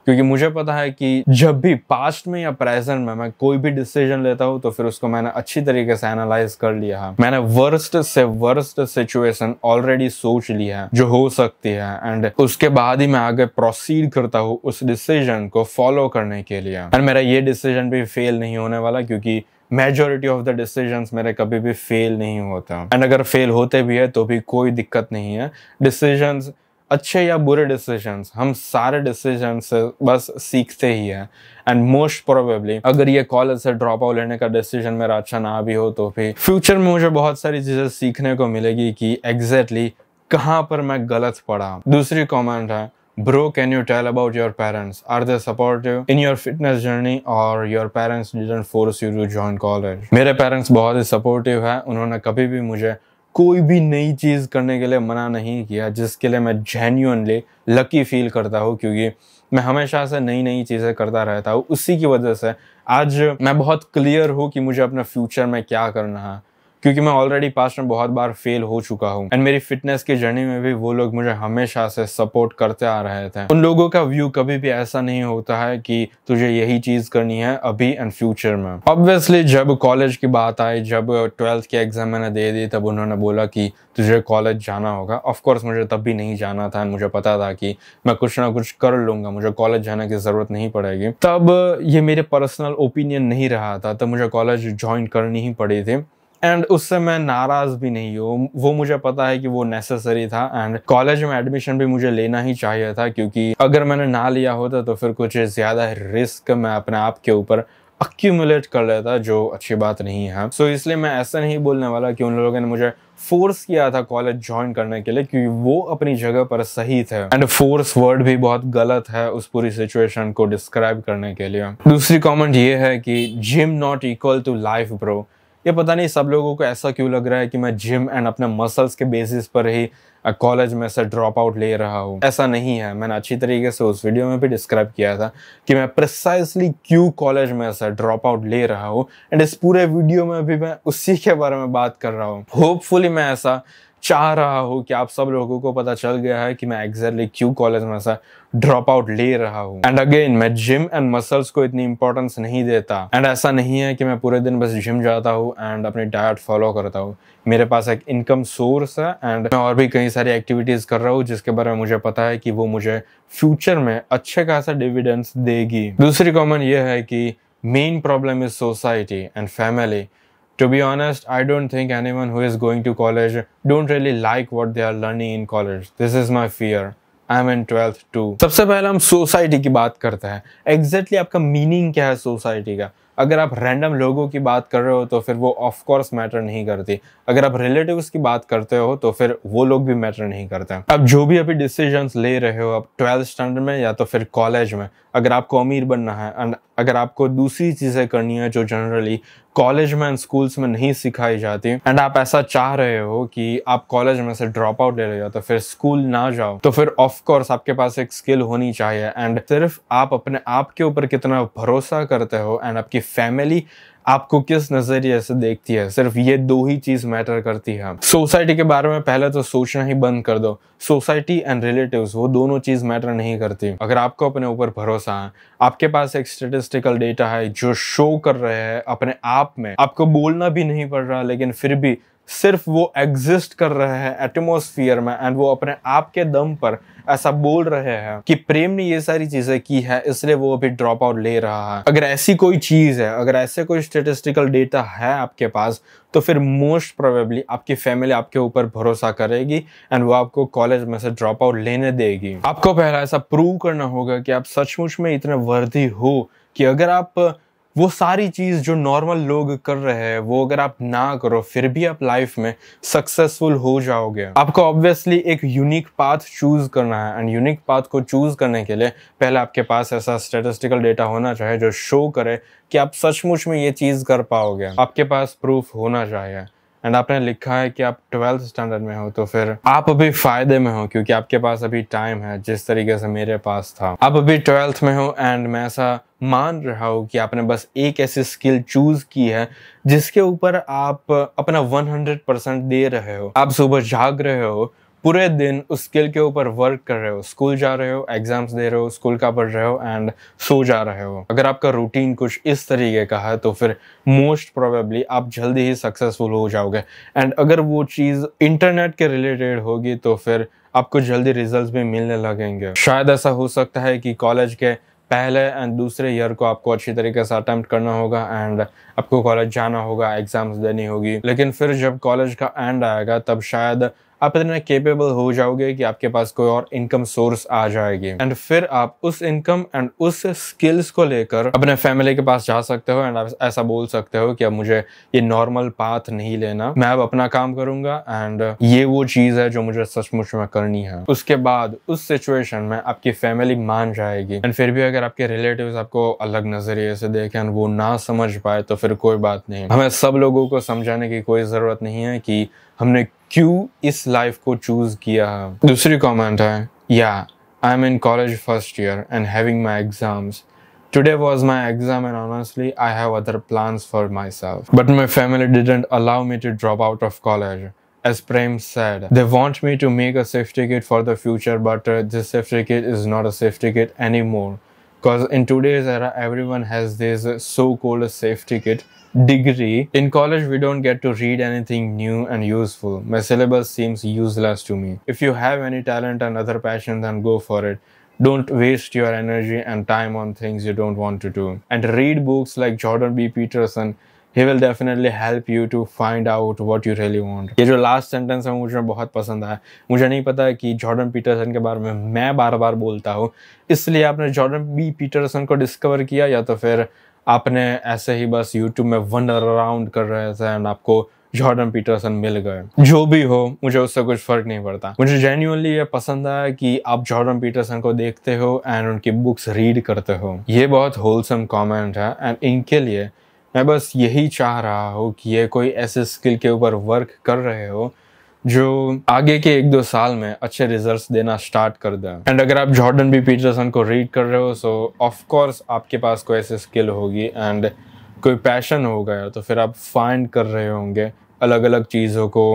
क्योंकि मुझे पता है कि जब भी पास्ट में या प्रेजेंट में मैं कोई भी डिसीजन लेता हूँ तो फिर उसको मैंने अच्छी तरीके से एनालाइज कर लिया है। मैंने वर्स्ट से वर्स्ट सिचुएशन ऑलरेडी सोच लिया है जो हो सकती है एंड उसके बाद ही मैं आगे प्रोसीड करता हूँ उस डिसीजन को फॉलो करने के लिए। एंड मेरा ये डिसीजन भी फेल नहीं होने वाला, क्योंकि मेजॉरिटी ऑफ द डिसीजंस मेरे कभी भी फेल नहीं होता एंड अगर फेल होते भी है तो भी कोई दिक्कत नहीं है। डिसीजंस अच्छे या बुरे डिसीजंस, हम सारे डिसीजन से बस सीखते ही हैं एंड मोस्ट प्रोबेबली अगर ये कॉलेज से ड्रॉप आउट लेने का डिसीजन मेरा अच्छा ना भी हो तो भी फ्यूचर में मुझे बहुत सारी चीज़ें सीखने को मिलेगी कि एग्जैक्टली कहाँ पर मैं गलत पड़ा। दूसरी कमेंट है, Bro, can you tell about your parents? Are they supportive in your fitness journey or your parents didn't force you to join college? मेरे पेरेंट्स बहुत ही सपोर्टिव है। उन्होंने कभी भी मुझे कोई भी नई चीज़ करने के लिए मना नहीं किया, जिसके लिए मैं जेन्युइनली लकी फील करता हूँ, क्योंकि मैं हमेशा से नई नई चीज़ें करता रहता हूँ। उसी की वजह से आज मैं बहुत क्लियर हूँ कि मुझे अपने फ्यूचर में क्या करना है, क्योंकि मैं ऑलरेडी पास्ट में बहुत बार फेल हो चुका हूँ एंड मेरी फिटनेस की जर्नी में भी वो लोग मुझे हमेशा से सपोर्ट करते आ रहे थे। उन लोगों का व्यू कभी भी ऐसा नहीं होता है कि तुझे यही चीज करनी है अभी एंड फ्यूचर में। ऑब्वियसली जब कॉलेज की बात आई, जब 12th की एग्जाम मैंने दे दी, तब उन्होंने बोला कि तुझे कॉलेज जाना होगा। ऑफकोर्स मुझे तब भी नहीं जाना था, मुझे पता था कि मैं कुछ ना कुछ कर लूंगा, मुझे कॉलेज जाने की जरूरत नहीं पड़ेगी। तब ये मेरे पर्सनल ओपिनियन नहीं रहा था, तब मुझे कॉलेज ज्वाइन करनी ही पड़ी थी एंड उससे मैं नाराज भी नहीं हूँ। वो मुझे पता है कि वो नेसेसरी था एंड कॉलेज में एडमिशन भी मुझे लेना ही चाहिए था, क्योंकि अगर मैंने ना लिया होता तो फिर कुछ ज़्यादा रिस्क मैं अपने आप के ऊपर अक्यूमुलेट कर लेता, जो अच्छी बात नहीं है। सो इसलिए मैं ऐसा नहीं बोलने वाला कि उन लोगों ने मुझे फोर्स किया था कॉलेज ज्वाइन करने के लिए, क्योंकि वो अपनी जगह पर सही थे एंड फोर्स वर्ड भी बहुत गलत है उस पूरी सिचुएशन को डिस्क्राइब करने के लिए। दूसरी कमेंट ये है कि gym not equal to life bro. ये पता नहीं सब लोगों को ऐसा क्यों लग रहा है कि मैं जिम एंड अपने मसल्स के बेसिस पर ही कॉलेज में से ड्रॉप आउट ले रहा हूँ। ऐसा नहीं है। मैंने अच्छी तरीके से उस वीडियो में भी डिस्क्राइब किया था कि मैं प्रिसाइसली क्यों कॉलेज में से ड्रॉप आउट ले रहा हूँ, एंड इस पूरे वीडियो में भी मैं उसी के बारे में बात कर रहा हूँ। होपफुली मैं ऐसा चाह रहा हूँ कि आप सब लोगों को पता चल गया है कि मैं एग्जैक्टली क्यों कॉलेज में से ड्रॉप आउट ले रहा हूँ। एंड अगेन, मैं जिम एंड मसल्स को इतनी इंपॉर्टेंस नहीं देता, एंड ऐसा नहीं है कि मैं पूरे दिन बस जिम जाता हूँ एंड अपनी डाइट फॉलो करता हूँ। मेरे पास एक इनकम सोर्स है एंड मैं और भी कई सारी एक्टिविटीज कर रहा हूँ जिसके बारे में मुझे पता है कि वो मुझे फ्यूचर में अच्छे खासा डिविडेंड्स देगी। दूसरी कॉमन ये है कि main problem is society and family. To be honest, I don't think anyone who is going to college don't really like what they are learning in college. This is my fear. I'm in 12th too. सबसे पहले हम society की बात करते हैं। Exactly आपका meaning क्या है सोसाइटी का? अगर आप रैंडम लोगों की बात कर रहे हो तो फिर वो ऑफ कोर्स मैटर नहीं करती। अगर आप रिलेटिव्स की बात करते हो तो फिर वो लोग भी मैटर नहीं करते। अब जो भी अभी डिसीजंस ले रहे हो आप 12th स्टैंडर्ड में या तो फिर कॉलेज में, अगर आपको अमीर बनना है एंड अगर आपको दूसरी चीजें करनी है जो जनरली कॉलेज में एंड स्कूल्स में नहीं सिखाई जाती, एंड आप ऐसा चाह रहे हो कि आप कॉलेज में से ड्रॉप आउट ले रहे हो तो फिर स्कूल ना जाओ, तो फिर ऑफ कोर्स आपके पास एक स्किल होनी चाहिए। एंड सिर्फ आप अपने आप के ऊपर कितना भरोसा करते हो एंड आपकी फैमिली आपको किस नजरिए से देखती है, सिर्फ ये दो ही चीज मैटर करती है। सोसाइटी के बारे में पहले तो सोचना ही बंद कर दो। सोसाइटी एंड रिलेटिव्स वो दोनों चीज मैटर नहीं करती। अगर आपको अपने ऊपर भरोसा है, आपके पास एक स्टेटिस्टिकल डेटा है जो शो कर रहे हैं अपने आप में, आपको बोलना भी नहीं पड़ रहा लेकिन फिर भी सिर्फ वो एग्जिस्ट कर रहे हैं एटमॉस्फेयर में एंड वो अपने आप के दम पर ऐसा बोल रहे हैं कि प्रेम ने ये सारी चीजें की है इसलिए वो अभी ड्रॉप आउट ले रहा है। अगर ऐसी कोई चीज है, अगर ऐसे कोई स्टेटिस्टिकल डेटा है आपके पास, तो फिर मोस्ट प्रोबेबली आपकी फैमिली आपके ऊपर भरोसा करेगी एंड वो आपको कॉलेज में से ड्रॉप आउट लेने देगी। आपको पहला ऐसा प्रूव करना होगा कि आप सचमुच में इतने वर्दी हो कि अगर आप वो सारी चीज जो नॉर्मल लोग कर रहे हैं वो अगर आप ना करो फिर भी आप लाइफ में सक्सेसफुल हो जाओगे। आपको ऑब्वियसली एक यूनिक पाथ चूज करना है एंड यूनिक पाथ को चूज करने के लिए पहले आपके पास ऐसा स्टेटिस्टिकल डेटा होना चाहिए जो शो करे कि आप सचमुच में ये चीज कर पाओगे। आपके पास प्रूफ होना चाहिए। एंड आपने लिखा है कि आप 12th स्टैंडर्ड में हो तो फिर आप अभी फायदे में हो क्योंकि आपके पास अभी टाइम है, जिस तरीके से मेरे पास था। आप अभी 12th में हो एंड मैं ऐसा मान रहा हूँ कि आपने बस एक ऐसी स्किल चूज की है जिसके ऊपर आप अपना 100% दे रहे हो। आप सुबह जाग रहे हो, पूरे दिन उस स्किल के ऊपर वर्क कर रहे हो, स्कूल जा रहे हो, एग्जाम्स दे रहे हो, स्कूल का पढ़ रहे हो एंड सो जा रहे हो। अगर आपका रूटीन कुछ इस तरीके का है तो फिर मोस्ट प्रोबेबली आप जल्दी ही सक्सेसफुल हो जाओगे। एंड अगर वो चीज़ इंटरनेट के रिलेटेड होगी तो फिर आपको जल्दी रिजल्ट्स भी मिलने लगेंगे। शायद ऐसा हो सकता है कि कॉलेज के पहले एंड दूसरे ईयर को आपको अच्छी तरीके से अटेम्प्ट करना होगा एंड आपको कॉलेज जाना होगा, एग्जाम्स देनी होगी, लेकिन फिर जब कॉलेज का एंड आएगा तब शायद आप इतने केपेबल हो जाओगे कि आपके पास कोई और इनकम सोर्स आ जाएगी एंड फिर आप उस इनकम एंड उस स्किल्स को लेकर अपने फैमिली के पास जा सकते हो एंड आप ऐसा बोल सकते हो कि अब मुझे ये नॉर्मल पाथ नहीं लेना, मैं अब अपना काम करूंगा एंड ये वो चीज है जो मुझे सचमुच में करनी है। उसके बाद उस सिचुएशन में आपकी फैमिली मान जाएगी एंड फिर भी अगर आपके रिलेटिव्स आपको अलग नजरिए से देखें एंड वो ना समझ पाए तो फिर कोई बात नहीं। हमें सब लोगों को समझाने की कोई जरूरत नहीं है कि हमने क्यों इस लाइफ को चूज किया है। दूसरी कमेंट है, या I am in college first year and having my exams. Today was my exam and honestly I have other plans for myself. But my family didn't allow me to drop out of college. As Prem said, they want me to make a safety kit for the future, but this safety kit is not a safety kit anymore. Because in today's era, everyone has this so-called safety kit degree. In college, we don't get to read anything new and useful. My syllabus seems useless to me. If you have any talent and other passion, then go for it. Don't waste your energy and time on things you don't want to do. And read books like Jordan B. Peterson. He will definitely help you to find out what you really want. ये जो last sentence है मुझे बहुत पसंद आया। मुझे नहीं पता कि जॉर्डन पीटरसन के बारे में मैं बार बार बोलता हूँ, इसलिए आपने जॉर्डन बी पीटरसन को डिस्कवर किया या तो फिर आपने ऐसे ही बस यूट्यूब में वंडर अराउंड कर रहे थे एंड आपको जॉर्डन पीटरसन मिल गए। जो भी हो, मुझे उससे कुछ फर्क नहीं पड़ता। मुझे जेन्युइनली ये पसंद आया कि आप जॉर्डन पीटरसन को देखते हो एंड उनकी बुक्स रीड करते हो। ये बहुत होलसम कमेंट है एंड इनके लिए मैं बस यही चाह रहा हूँ कि ये कोई ऐसे स्किल के ऊपर वर्क कर रहे हो जो आगे के 1-2 साल में अच्छे रिजल्ट्स देना स्टार्ट कर दें। एंड अगर आप जॉर्डन बी पीटरसन को रीड कर रहे हो सो ऑफ कोर्स आपके पास कोई ऐसी स्किल होगी एंड कोई पैशन होगा, तो फिर आप फाइंड कर रहे होंगे अलग अलग चीज़ों को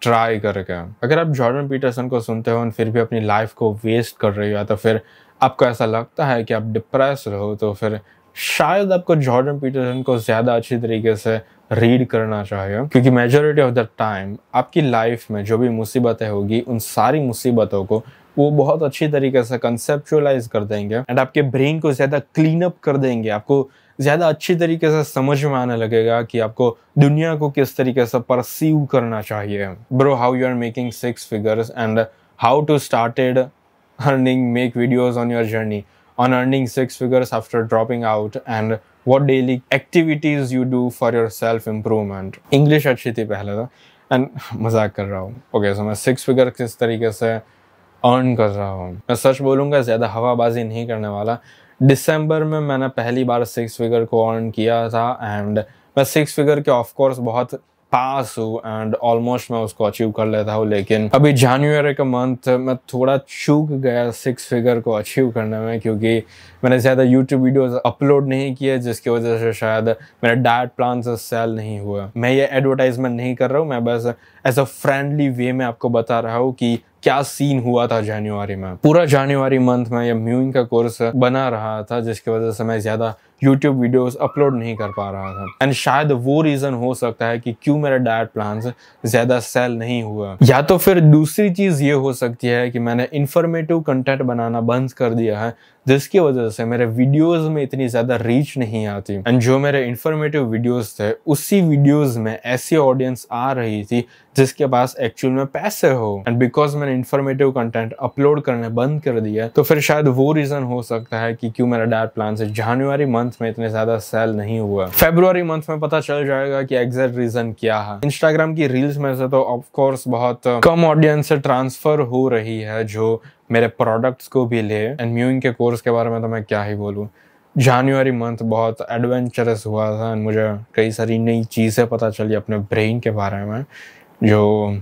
ट्राई करके। अगर आप जॉर्डन पीटरसन को सुनते हो और फिर भी अपनी लाइफ को वेस्ट कर रहे हो, तो फिर आपको ऐसा लगता है कि आप डिप्रेस हो, तो फिर शायद आपको जॉर्डन पीटरसन को ज़्यादा अच्छी तरीके से रीड करना चाहिए, क्योंकि मेजॉरिटी ऑफ द टाइम आपकी लाइफ में जो भी मुसीबतें होगी उन सारी मुसीबतों को वो बहुत अच्छी तरीके से कंसेप्चुअलाइज कर देंगे एंड आपके ब्रेन को ज़्यादा क्लीन अप कर देंगे। आपको ज़्यादा अच्छी तरीके से समझ में आने लगेगा कि आपको दुनिया को किस तरीके से परसीव करना चाहिए। Bro, how you are making 6 figures and how to started earning, make videos on your journey on earning 6 figures after dropping out and what daily activities you do for your self improvement। English अच्छी थी पहले तो and मजाक कर रहा हूँ। Okay, सो मैं 6 figure किस तरीके से अर्न कर रहा हूँ, मैं सच बोलूँगा ज़्यादा हवाबाजी नहीं करने वाला। दिसंबर में मैंने पहली बार 6 फिगर को अर्न किया था एंड मैं 6 फिगर के ऑफकोर्स बहुत पास हूँ एंड ऑलमोस्ट मैं उसको अचीव कर लेता हूँ, लेकिन अभी जनवरी का मंथ मैं थोड़ा चूक गया 6 फिगर को अचीव करने में, क्योंकि मैंने ज़्यादा यूट्यूब वीडियोस अपलोड नहीं किए, जिसकी वजह से शायद मेरा डाइट प्लान से सेल नहीं हुआ। मैं ये एडवर्टाइजमेंट नहीं कर रहा हूँ, मैं बस एज अ फ्रेंडली वे में आपको बता रहा हूँ कि क्या सीन हुआ था जनवरी में। पूरा जनवरी मंथ में ये म्यूइंग का कोर्स बना रहा था, जिसकी वजह से मैं ज़्यादा यूट्यूब वीडियोस अपलोड नहीं कर पा रहा था एंड शायद वो रीज़न हो सकता है कि क्यों मेरा डाइट प्लान ज़्यादा सेल नहीं हुआ। या तो फिर दूसरी चीज़ ये हो सकती है कि मैंने इन्फॉर्मेटिव कंटेंट बनाना बंद कर दिया है, जिसकी वजह से मेरे वीडियोस में इतनी ज़्यादा रीच नहीं आती एंड जो मेरे इन्फॉर्मेटिव वीडियोस थे उसी वीडियोस में ऐसी ऑडियंस आ रही थी जिसके पास एक्चुअल में पैसे हो। एंड बिकॉज मैंने इन्फॉर्मेटिव कंटेंट अपलोड करने बंद कर दिया, तो फिर शायद वो रीज़न हो सकता है कि क्यों मेरा डाइट प्लान से जनवरी मंथ में इतने ज़्यादा सेल नहीं हुआ। फरवरी मंथ में पता चल जाएगा कि एग्जैक्ट रीज़न क्या है। इंस्टाग्राम की रील्स में से तो ऑफकोर्स बहुत कम ऑडियंस से ट्रांसफर हो रही है जो मेरे प्रोडक्ट्स को भी ले। एंड म्यूइंग के कोर्स के बारे में तो मैं क्या ही बोलूँ, जनवरी मंथ बहुत एडवेंचरस हुआ था एंड मुझे कई सारी नई चीज़ें पता चली अपने ब्रेन के बारे में, जो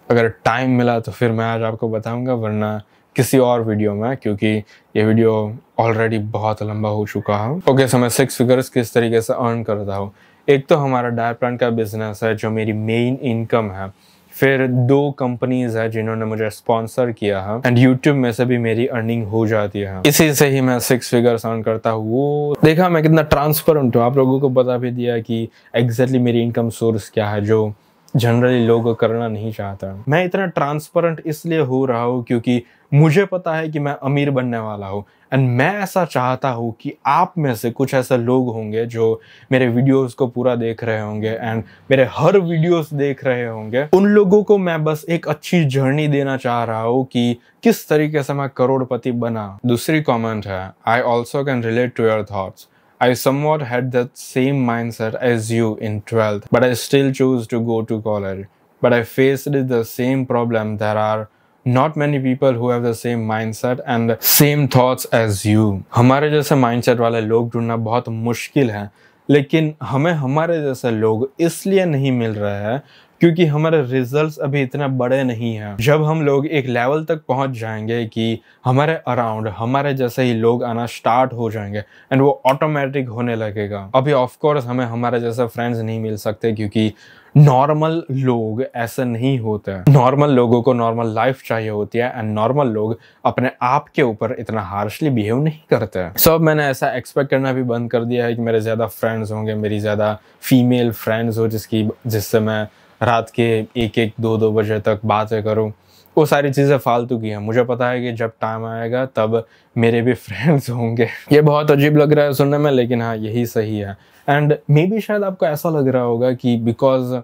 अगर टाइम मिला तो फिर मैं आज आपको बताऊंगा, वरना किसी और वीडियो में, क्योंकि ये वीडियो ऑलरेडी बहुत लंबा हो चुका है। ओके, सो मैं 6 फिगर्स किस तरीके से अर्न करता हूँ। एक तो हमारा डाइट प्लान का बिजनेस है जो मेरी मेन इनकम है, फिर 2 कंपनीज है जिन्होंने मुझे स्पॉन्सर किया है एंड यूट्यूब में से भी मेरी अर्निंग हो जाती है। इसी से ही मैं 6 फिगर्स अर्न करता हूँ। वो देखा मैं कितना ट्रांसपेरेंट हूँ, आप लोगों को बता भी दिया कि एग्जैक्टली मेरी इनकम सोर्स क्या है, जो जनरली लोग करना नहीं चाहता। मैं इतना ट्रांसपेरेंट इसलिए हो रहा हूँ क्योंकि मुझे पता है कि मैं अमीर बनने वाला हूँ एंड मैं ऐसा चाहता हूँ कि आप में से कुछ ऐसे लोग होंगे जो मेरे वीडियोस को पूरा देख रहे होंगे एंड मेरे हर वीडियोस देख रहे होंगे। उन लोगों को मैं बस एक अच्छी जर्नी देना चाह रहा हूँ कि किस तरीके से मैं करोड़पति बना। दूसरी कमेंट है, I also can relate to your thoughts. I somewhat had that same mindset as you in 12th, but I still chose to go to college. But I faced the same problem. There are not many people who have the same mindset and same thoughts as you. हमारे जैसे mindset वाले लोग ढूंढना बहुत मुश्किल है, लेकिन हमें हमारे जैसे लोग इसलिए नहीं मिल रहे हैं क्योंकि हमारे रिजल्ट्स अभी इतने बड़े नहीं हैं। जब हम लोग एक लेवल तक पहुंच जाएंगे कि हमारे अराउंड हमारे जैसे ही लोग आना स्टार्ट हो जाएंगे एंड वो ऑटोमेटिक होने लगेगा। अभी ऑफ कोर्स हमें हमारे जैसे फ्रेंड्स नहीं मिल सकते क्योंकि नॉर्मल लोग ऐसे नहीं होते हैं। नॉर्मल लोगों को नॉर्मल लाइफ चाहिए होती है एंड नॉर्मल लोग अपने आप के ऊपर इतना हार्शली बिहेव नहीं करते हैं। सब मैंने ऐसा एक्सपेक्ट करना भी बंद कर दिया है कि मेरे ज़्यादा फ्रेंड्स होंगे, मेरी ज़्यादा फीमेल फ्रेंड्स हो जिससे मैं रात के 1-1, 2-2 बजे तक बातें करूं। वो सारी चीज़ें फालतू की हैं। मुझे पता है कि जब टाइम आएगा तब मेरे भी फ्रेंड्स होंगे। ये बहुत अजीब लग रहा है सुनने में, लेकिन हाँ यही सही है। एंड मे बी शायद आपको ऐसा लग रहा होगा कि बिकॉज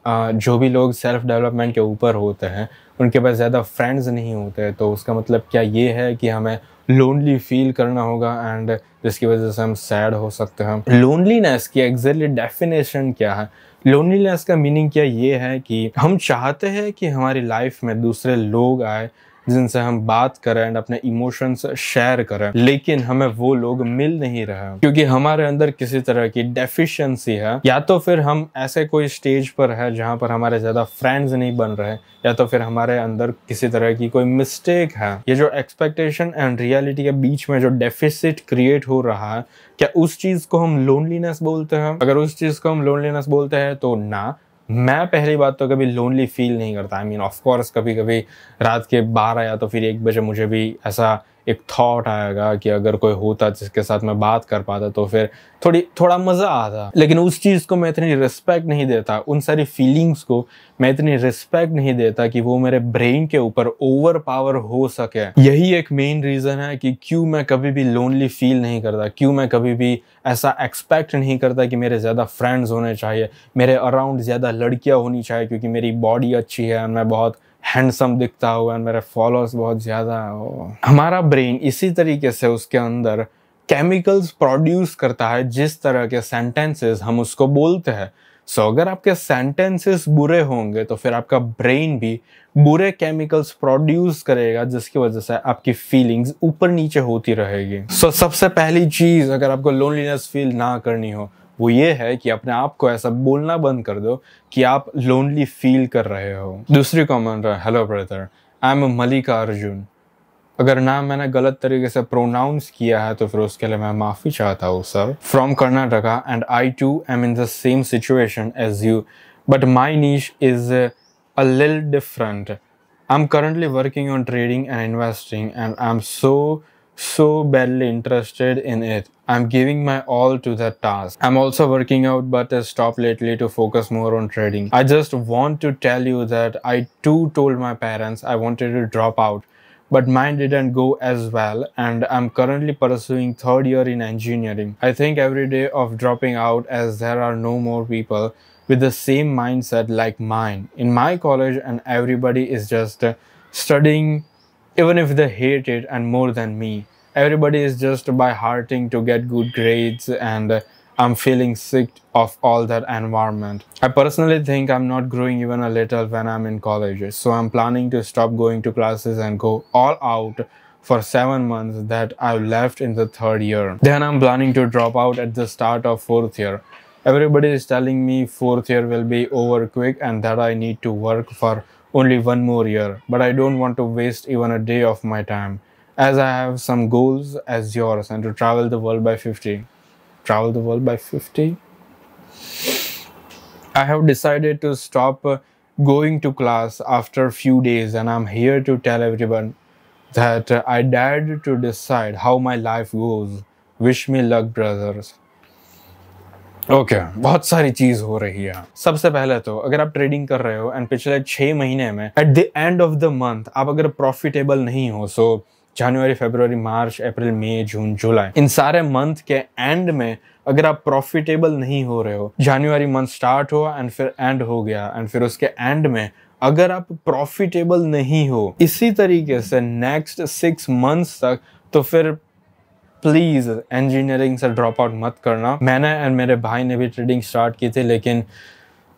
जो भी लोग सेल्फ डेवलपमेंट के ऊपर होते हैं उनके पास ज़्यादा फ्रेंड्स नहीं होते, तो उसका मतलब क्या ये है कि हमें लोनली फील करना होगा एंड जिसकी वजह से हम सैड हो सकते हैं। लोनलीनेस की एग्जैक्टली डेफिनेशन क्या है? लोनलीनेस का मीनिंग क्या ये है कि हम चाहते हैं कि हमारी लाइफ में दूसरे लोग आए जिनसे हम बात करें एंड अपने इमोशंस शेयर करें, लेकिन हमें वो लोग मिल नहीं रहे क्योंकि हमारे अंदर किसी तरह की डेफिशिएंसी है, या तो फिर हम ऐसे कोई स्टेज पर है जहां पर हमारे ज्यादा फ्रेंड्स नहीं बन रहे, या तो फिर हमारे अंदर किसी तरह की कोई मिस्टेक है। ये जो एक्सपेक्टेशन एंड रियलिटी के बीच में जो डेफिसिट क्रिएट हो रहा है, क्या उस चीज को हम लोनलीनेस बोलते हैं? अगर उस चीज को हम लोनलीनेस बोलते हैं तो ना, मैं पहली बात तो कभी लोनली फील नहीं करता। आई मीन ऑफ कोर्स कभी कभी रात के 12 या तो फिर 1 बजे मुझे भी ऐसा एक थॉट आएगा कि अगर कोई होता जिसके साथ मैं बात कर पाता तो फिर थोड़ा मजा आता, लेकिन उस चीज को मैं इतनी रिस्पेक्ट नहीं देता, उन सारी फीलिंग्स को मैं इतनी रिस्पेक्ट नहीं देता कि वो मेरे ब्रेन के ऊपर ओवर पावर हो सके। यही एक मेन रीजन है कि क्यों मैं कभी भी लोनली फील नहीं करता, क्यों मैं कभी भी ऐसा एक्सपेक्ट नहीं करता कि मेरे ज्यादा फ्रेंड्स होने चाहिए, मेरे अराउंड ज्यादा लड़कियां होनी चाहिए क्योंकि मेरी बॉडी अच्छी है, मैं बहुत हैंडसम दिखता हुआ, मेरे फॉलोअर्स बहुत ज्यादा हो। हमारा ब्रेन इसी तरीके से उसके अंदर केमिकल्स प्रोड्यूस करता है जिस तरह के सेंटेंसेस हम उसको बोलते हैं। सो अगर आपके सेंटेंसेस बुरे होंगे तो फिर आपका ब्रेन भी बुरे केमिकल्स प्रोड्यूस करेगा, जिसकी वजह से आपकी फीलिंग्स ऊपर नीचे होती रहेगी। सो सबसे पहली चीज अगर आपको लोनलीनेस फील ना करनी हो वो ये है कि अपने आप को ऐसा बोलना बंद कर दो कि आप लोनली फील कर रहे हो। दूसरी कमेंट है, हेलो ब्रदर, आई एम मलिका अर्जुन। अगर नाम मैंने गलत तरीके से प्रोनाउंस किया है तो फिर उसके लिए मैं माफी चाहता हूँ sir. From Karnataka and I too am in the same situation as you but my niche is a little different. I am currently working on trading and investing and I'm so badly interested in it. I'm giving my all to that task. I'm also working out but I stopped lately to focus more on trading. I just want to tell you that I too told my parents I wanted to drop out, but mine didn't go as well and I'm currently pursuing 3rd year in engineering. I think every day of dropping out as there are no more people with the same mindset like mine in my college and everybody is just studying even if they hate it and more than me. Everybody is just by hearting to get good grades and I'm feeling sick of all that environment. I personally think I'm not growing even a little when I'm in college, so I'm planning to stop going to classes and go all out for 7 months that I've left in the 3rd year. Then I'm planning to drop out at the start of 4th year. Everybody is telling me 4th year will be over quick and that I need to work for only 1 more year, but I don't want to waste even a day of my time as I have some goals as yours and to travel the world by 50. Travel the world by 50? I have decided to stop going to class after a few days and I'm here to tell everyone that I dared to decide how my life goes. Wish me luck brothers. Okay बहुत सारी चीज हो रही है। सबसे पहले तो अगर आप ट्रेडिंग कर रहे हो एंड पिछले 6 महीने में at the end of the month आप अगर प्रॉफिटेबल नहीं हो, सो जनवरी, फरवरी, मार्च, अप्रैल, मई, जून, जुलाई, इन सारे मंथ के एंड में अगर आप प्रॉफिटेबल नहीं हो रहे हो, जनवरी मंथ स्टार्ट हुआ एंड फिर एंड हो गया एंड फिर उसके एंड में अगर आप प्रॉफिटेबल नहीं हो इसी तरीके से नेक्स्ट 6 मंथ्स तक, तो फिर प्लीज इंजीनियरिंग से ड्रॉप आउट मत करना। मैंने एंड मेरे भाई ने भी ट्रेडिंग स्टार्ट की थी, लेकिन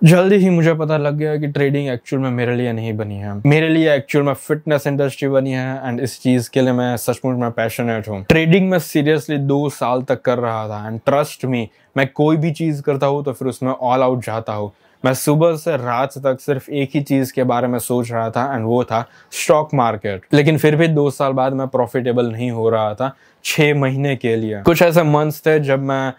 जल्दी ही मुझे पता लग गया कि ट्रेडिंग एक्चुअल में मेरे लिए नहीं बनी है। मेरे लिए एक्चुअल में फिटनेस इंडस्ट्री बनी है एंड इस चीज के लिए मैं सचमुच में पैशनेट हूँ। ट्रेडिंग में सीरियसली 2 साल तक कर रहा था एंड ट्रस्ट मी, मैं कोई भी चीज करता हूँ तो फिर उसमें ऑल आउट जाता हूँ। मैं सुबह से रात तक सिर्फ एक ही चीज के बारे में सोच रहा था एंड वो था स्टॉक मार्केट। लेकिन फिर भी 2 साल बाद मैं प्रॉफिटेबल नहीं हो रहा था 6 महीने के लिए। कुछ ऐसे मंथ्स थे जब मैं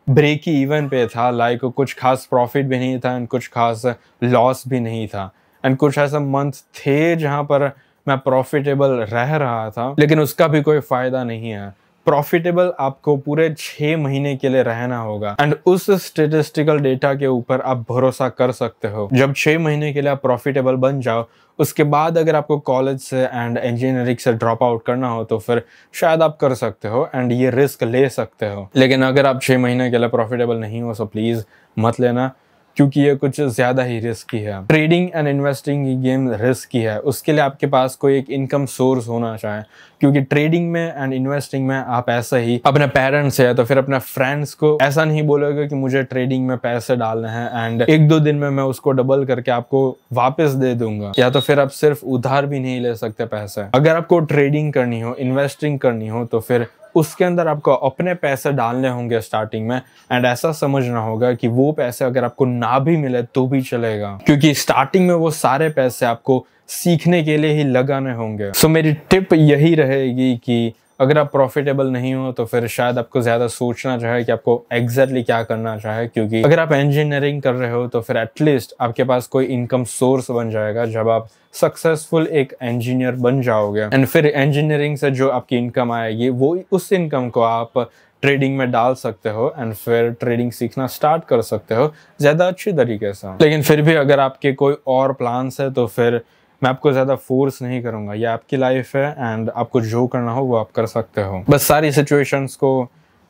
ब्रेक ही इवन पे था, लाइक कुछ खास प्रॉफिट भी नहीं था एंड कुछ खास लॉस भी नहीं था, एंड कुछ ऐसे मंथ्स थे जहां पर मैं प्रॉफिटेबल रह रहा था, लेकिन उसका भी कोई फायदा नहीं है। प्रॉफिटेबल आपको पूरे 6 महीने के लिए रहना होगा एंड उस स्टेटिस्टिकल डेटा के ऊपर आप भरोसा कर सकते हो। जब 6 महीने के लिए आप प्रॉफिटेबल बन जाओ, उसके बाद अगर आपको कॉलेज से एंड इंजीनियरिंग से ड्रॉप आउट करना हो तो फिर शायद आप कर सकते हो एंड ये रिस्क ले सकते हो। लेकिन अगर आप 6 महीने के लिए प्रॉफिटेबल नहीं हो तो प्लीज मत लेना, क्योंकि ये कुछ ज़्यादा ही रिस्की है। ट्रेडिंग एंड इन्वेस्टिंग की गेम रिस्की है, उसके लिए आपके पास कोई एक इनकम सोर्स होना चाहिए, क्योंकि ट्रेडिंग में एंड इन्वेस्टिंग में आप ऐसा ही अपने पेरेंट्स या तो फिर अपने फ्रेंड्स को ऐसा नहीं बोलोगे कि मुझे ट्रेडिंग में पैसे डालने हैं एंड 1-2 दिन में मैं उसको डबल करके आपको वापस दे दूंगा, या तो फिर आप सिर्फ उधार भी नहीं ले सकते पैसे। अगर आपको ट्रेडिंग करनी हो, इन्वेस्टिंग करनी हो, तो फिर उसके अंदर आपको अपने पैसे डालने होंगे स्टार्टिंग में, एंड ऐसा समझना होगा कि वो पैसे अगर आपको ना भी मिले तो भी चलेगा, क्योंकि स्टार्टिंग में वो सारे पैसे आपको सीखने के लिए ही लगाने होंगे। सो मेरी टिप यही रहेगी कि अगर आप प्रॉफिटेबल नहीं हो तो फिर शायद आपको ज़्यादा सोचना चाहिए कि आपको एग्जैक्टली क्या करना चाहिए, क्योंकि अगर आप इंजीनियरिंग कर रहे हो तो फिर एटलीस्ट आपके पास कोई इनकम सोर्स बन जाएगा जब आप सक्सेसफुल एक इंजीनियर बन जाओगे, एंड फिर इंजीनियरिंग से जो आपकी इनकम आएगी वो उस इनकम को आप ट्रेडिंग में डाल सकते हो एंड फिर ट्रेडिंग सीखना स्टार्ट कर सकते हो ज़्यादा अच्छी तरीके से। लेकिन फिर भी अगर आपके कोई और प्लान्स है तो फिर मैं आपको ज़्यादा फोर्स नहीं करूँगा, ये आपकी लाइफ है एंड आपको जो करना हो वो आप कर सकते हो। बस सारी सिचुएशंस को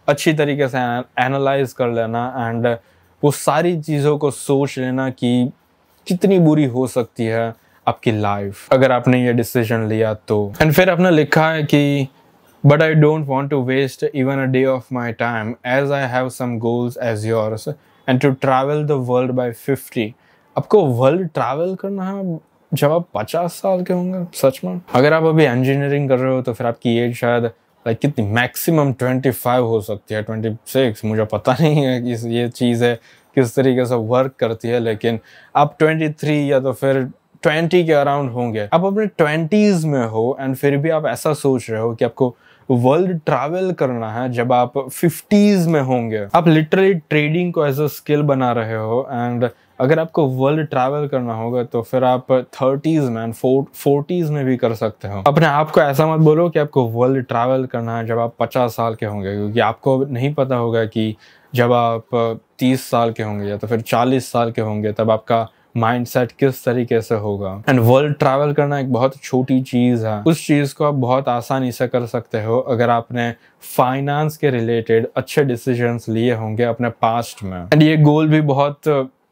अच्छी तरीके से एनालाइज कर लेना एंड वो सारी चीज़ों को सोच लेना कि कितनी बुरी हो सकती है आपकी लाइफ अगर आपने ये डिसीजन लिया तो। एंड फिर आपने लिखा है कि but I don't want to waste even a day of my time as I have some goals as yours and to travel the world by 50। आपको वर्ल्ड ट्रैवल करना है जब आप 50 साल के होंगे? सच में? अगर आप अभी इंजीनियरिंग कर रहे हो तो फिर आपकी एज शायद लाइक कितनी मैक्सिमम 25 हो सकती है, 26, मुझे पता नहीं है कि ये चीज़ है किस तरीके से वर्क करती है, लेकिन आप 23 या तो फिर 20 के अराउंड होंगे। आप अपने 20s में हो एंड फिर भी आप ऐसा सोच रहे हो कि आपको वर्ल्ड ट्रैवल करना है जब आप 50s में होंगे। आप लिटरली ट्रेडिंग को एज अ स्किल बना रहे हो एंड अगर आपको वर्ल्ड ट्रैवल करना होगा तो फिर आप 30s में एंड 40s में भी कर सकते हो। अपने आप को ऐसा मत बोलो कि आपको वर्ल्ड ट्रैवल करना है जब आप 50 साल के होंगे, क्योंकि आपको नहीं पता होगा कि जब आप 30 साल के होंगे या तो फिर 40 साल के होंगे तब आपका माइंडसेट किस तरीके से होगा। एंड वर्ल्ड ट्रैवल करना एक बहुत छोटी चीज़ है, उस चीज़ को आप बहुत आसानी से कर सकते हो अगर आपने फाइनेंस के रिलेटेड अच्छे डिसीजंस लिए होंगे अपने पास्ट में। एंड ये गोल भी बहुत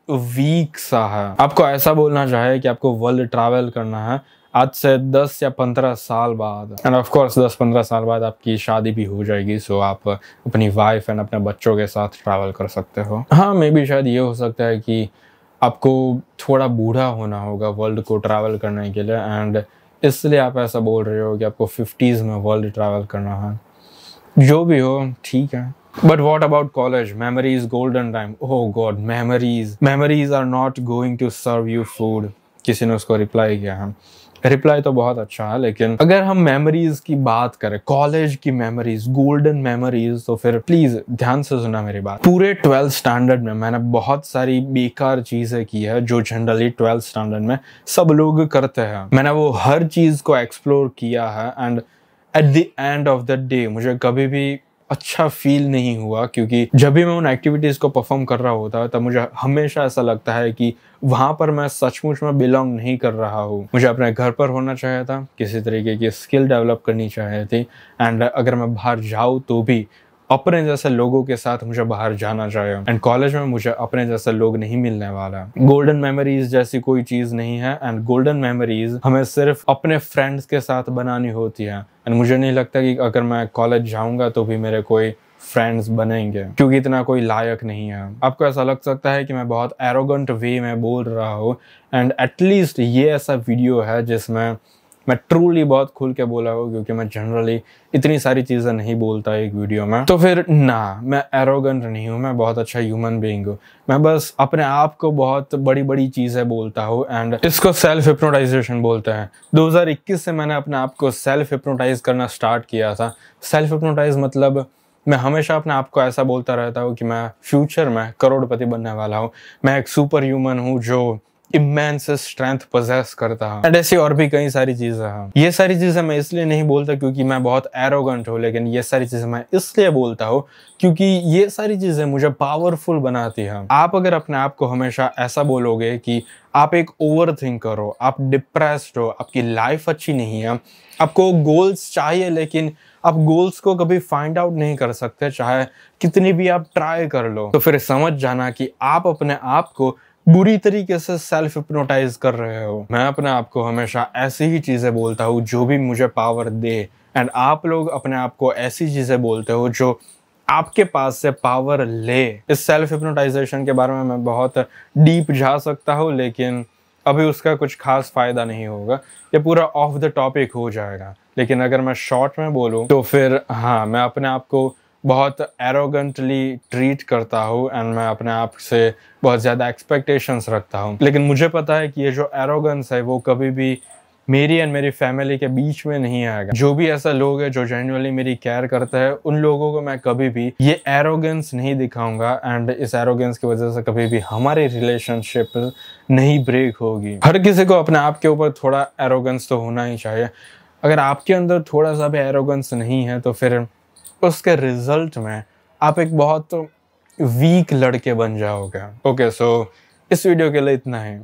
वीक सा है। आपको ऐसा बोलना चाहिए कि आपको वर्ल्ड ट्रैवल करना है आज से 10 या 15 साल बाद, एंड ऑफ कोर्स 10-15 साल बाद आपकी शादी भी हो जाएगी, सो आप अपनी वाइफ एंड अपने बच्चों के साथ ट्रैवल कर सकते हो। हाँ, मे बी शायद ये हो सकता है कि आपको थोड़ा बूढ़ा होना होगा वर्ल्ड को ट्रैवल करने के लिए, एंड इसलिए आप ऐसा बोल रहे हो कि आपको 50s में वर्ल्ड ट्रैवल करना है। जो भी हो ठीक है, but what about college? Memories, golden time. Oh God, memories are not going to serve you food. किसी ने उसको रिप्लाई किया है। रिप्लाई तो बहुत अच्छा है, लेकिन अगर हम मेमोरीज की बात करें, कॉलेज की मेमोरीज, गोल्डन मेमोरीज, तो फिर प्लीज ध्यान से सुना मेरी बात। पूरे 12th स्टैंडर्ड में मैंने बहुत सारी बेकार चीजें की है जो जनरली 12th स्टैंडर्ड में सब लोग करते हैं। मैंने वो हर चीज को एक्सप्लोर किया है and at the end of the day मुझे कभी भी अच्छा फील नहीं हुआ, क्योंकि जब भी मैं उन एक्टिविटीज़ को परफॉर्म कर रहा होता है तब मुझे हमेशा ऐसा लगता है कि वहाँ पर मैं सचमुच में बिलोंग नहीं कर रहा हूँ। मुझे अपने घर पर होना चाहिए था, किसी तरीके की स्किल डेवलप करनी चाहिए थी, एंड अगर मैं बाहर जाऊँ तो भी अपने जैसे लोगों के साथ मुझे बाहर जाना चाहिए। एंड कॉलेज में मुझे अपने जैसे लोग नहीं मिलने वाला। गोल्डन मेमोरीज जैसी कोई चीज़ नहीं है, एंड गोल्डन मेमोरीज हमें सिर्फ अपने फ्रेंड्स के साथ बनानी होती है। एंड मुझे नहीं लगता कि अगर मैं कॉलेज जाऊंगा तो भी मेरे कोई फ्रेंड्स बनेंगे, क्योंकि इतना कोई लायक नहीं है। आपको ऐसा लग सकता है कि मैं बहुत एरोगेंट वे में बोल रहा हूँ, एंड एटलीस्ट ये ऐसा वीडियो है जिसमें मैं ट्रूली बहुत खुल के बोला हूँ, क्योंकि मैं जनरली इतनी सारी चीज़ें नहीं बोलता एक वीडियो में। तो फिर ना, मैं एरोगेंट नहीं हूँ, मैं बहुत अच्छा ह्यूमन बीइंग हूँ। मैं बस अपने आप को बहुत बड़ी बड़ी चीज़ें बोलता हूँ, एंड इसको सेल्फ हिप्नोटाइजेशन बोलते हैं। 2021 से मैंने अपने आप को सेल्फ हिप्नोटाइज करना स्टार्ट किया था। सेल्फ हिप्नोटाइज मतलब मैं हमेशा अपने आप को ऐसा बोलता रहता हूँ कि मैं फ्यूचर में करोड़पति बनने वाला हूँ, मैं एक सुपर ह्यूमन हूँ जो इमेंस स्ट्रेंथ पोजेस करता है, एंड ऐसी और भी कई सारी चीजें हैं। ये सारी चीजें मैं इसलिए नहीं बोलता क्योंकि मैं बहुत एरोगेंट हूँ, लेकिन ये सारी चीजें मैं इसलिए बोलता हूँ क्योंकि ये सारी चीजें मुझे पावरफुल बनाती हैं। आप अगर अपने आप को हमेशा ऐसा बोलोगे कि आप एक ओवर थिंकर हो, आप डिप्रेस्ड हो, आपकी लाइफ अच्छी नहीं है, आपको गोल्स चाहिए लेकिन आप गोल्स को कभी फाइंड आउट नहीं कर सकते, चाहे कितनी भी आप ट्राई कर लो, तो फिर समझ जाना कि आप अपने आप को बुरी तरीके से सेल्फ हिप्नोटाइज कर रहे हो। मैं अपने आप को हमेशा ऐसी ही चीजें बोलता हूँ जो भी मुझे पावर दे, एंड आप लोग अपने आप को ऐसी चीजें बोलते हो जो आपके पास से पावर ले। इस सेल्फ हिप्नोटाइजेशन के बारे में मैं बहुत डीप जा सकता हूँ, लेकिन अभी उसका कुछ खास फायदा नहीं होगा, ये पूरा ऑफ द टॉपिक हो जाएगा। लेकिन अगर मैं शॉर्ट में बोलूँ तो फिर हाँ, मैं अपने आप को बहुत एरोगेंटली ट्रीट करता हूँ एंड मैं अपने आप से बहुत ज़्यादा एक्सपेक्टेशंस रखता हूँ। लेकिन मुझे पता है कि ये जो एरोगेंस है वो कभी भी मेरी एंड मेरी फैमिली के बीच में नहीं आएगा। जो भी ऐसा लोग है जो जेन्युइनली मेरी केयर करता है, उन लोगों को मैं कभी भी ये एरोगेंस नहीं दिखाऊंगा, एंड इस एरोगेंस की वजह से कभी भी हमारी रिलेशनशिप नहीं ब्रेक होगी। हर किसी को अपने आप के ऊपर थोड़ा एरोगेंस तो होना ही चाहिए। अगर आपके अंदर थोड़ा सा भी एरोगेंस नहीं है तो फिर उसके रिजल्ट में आप एक बहुत वीक लड़के बन जाओगे। ओके, सो इस वीडियो के लिए इतना ही।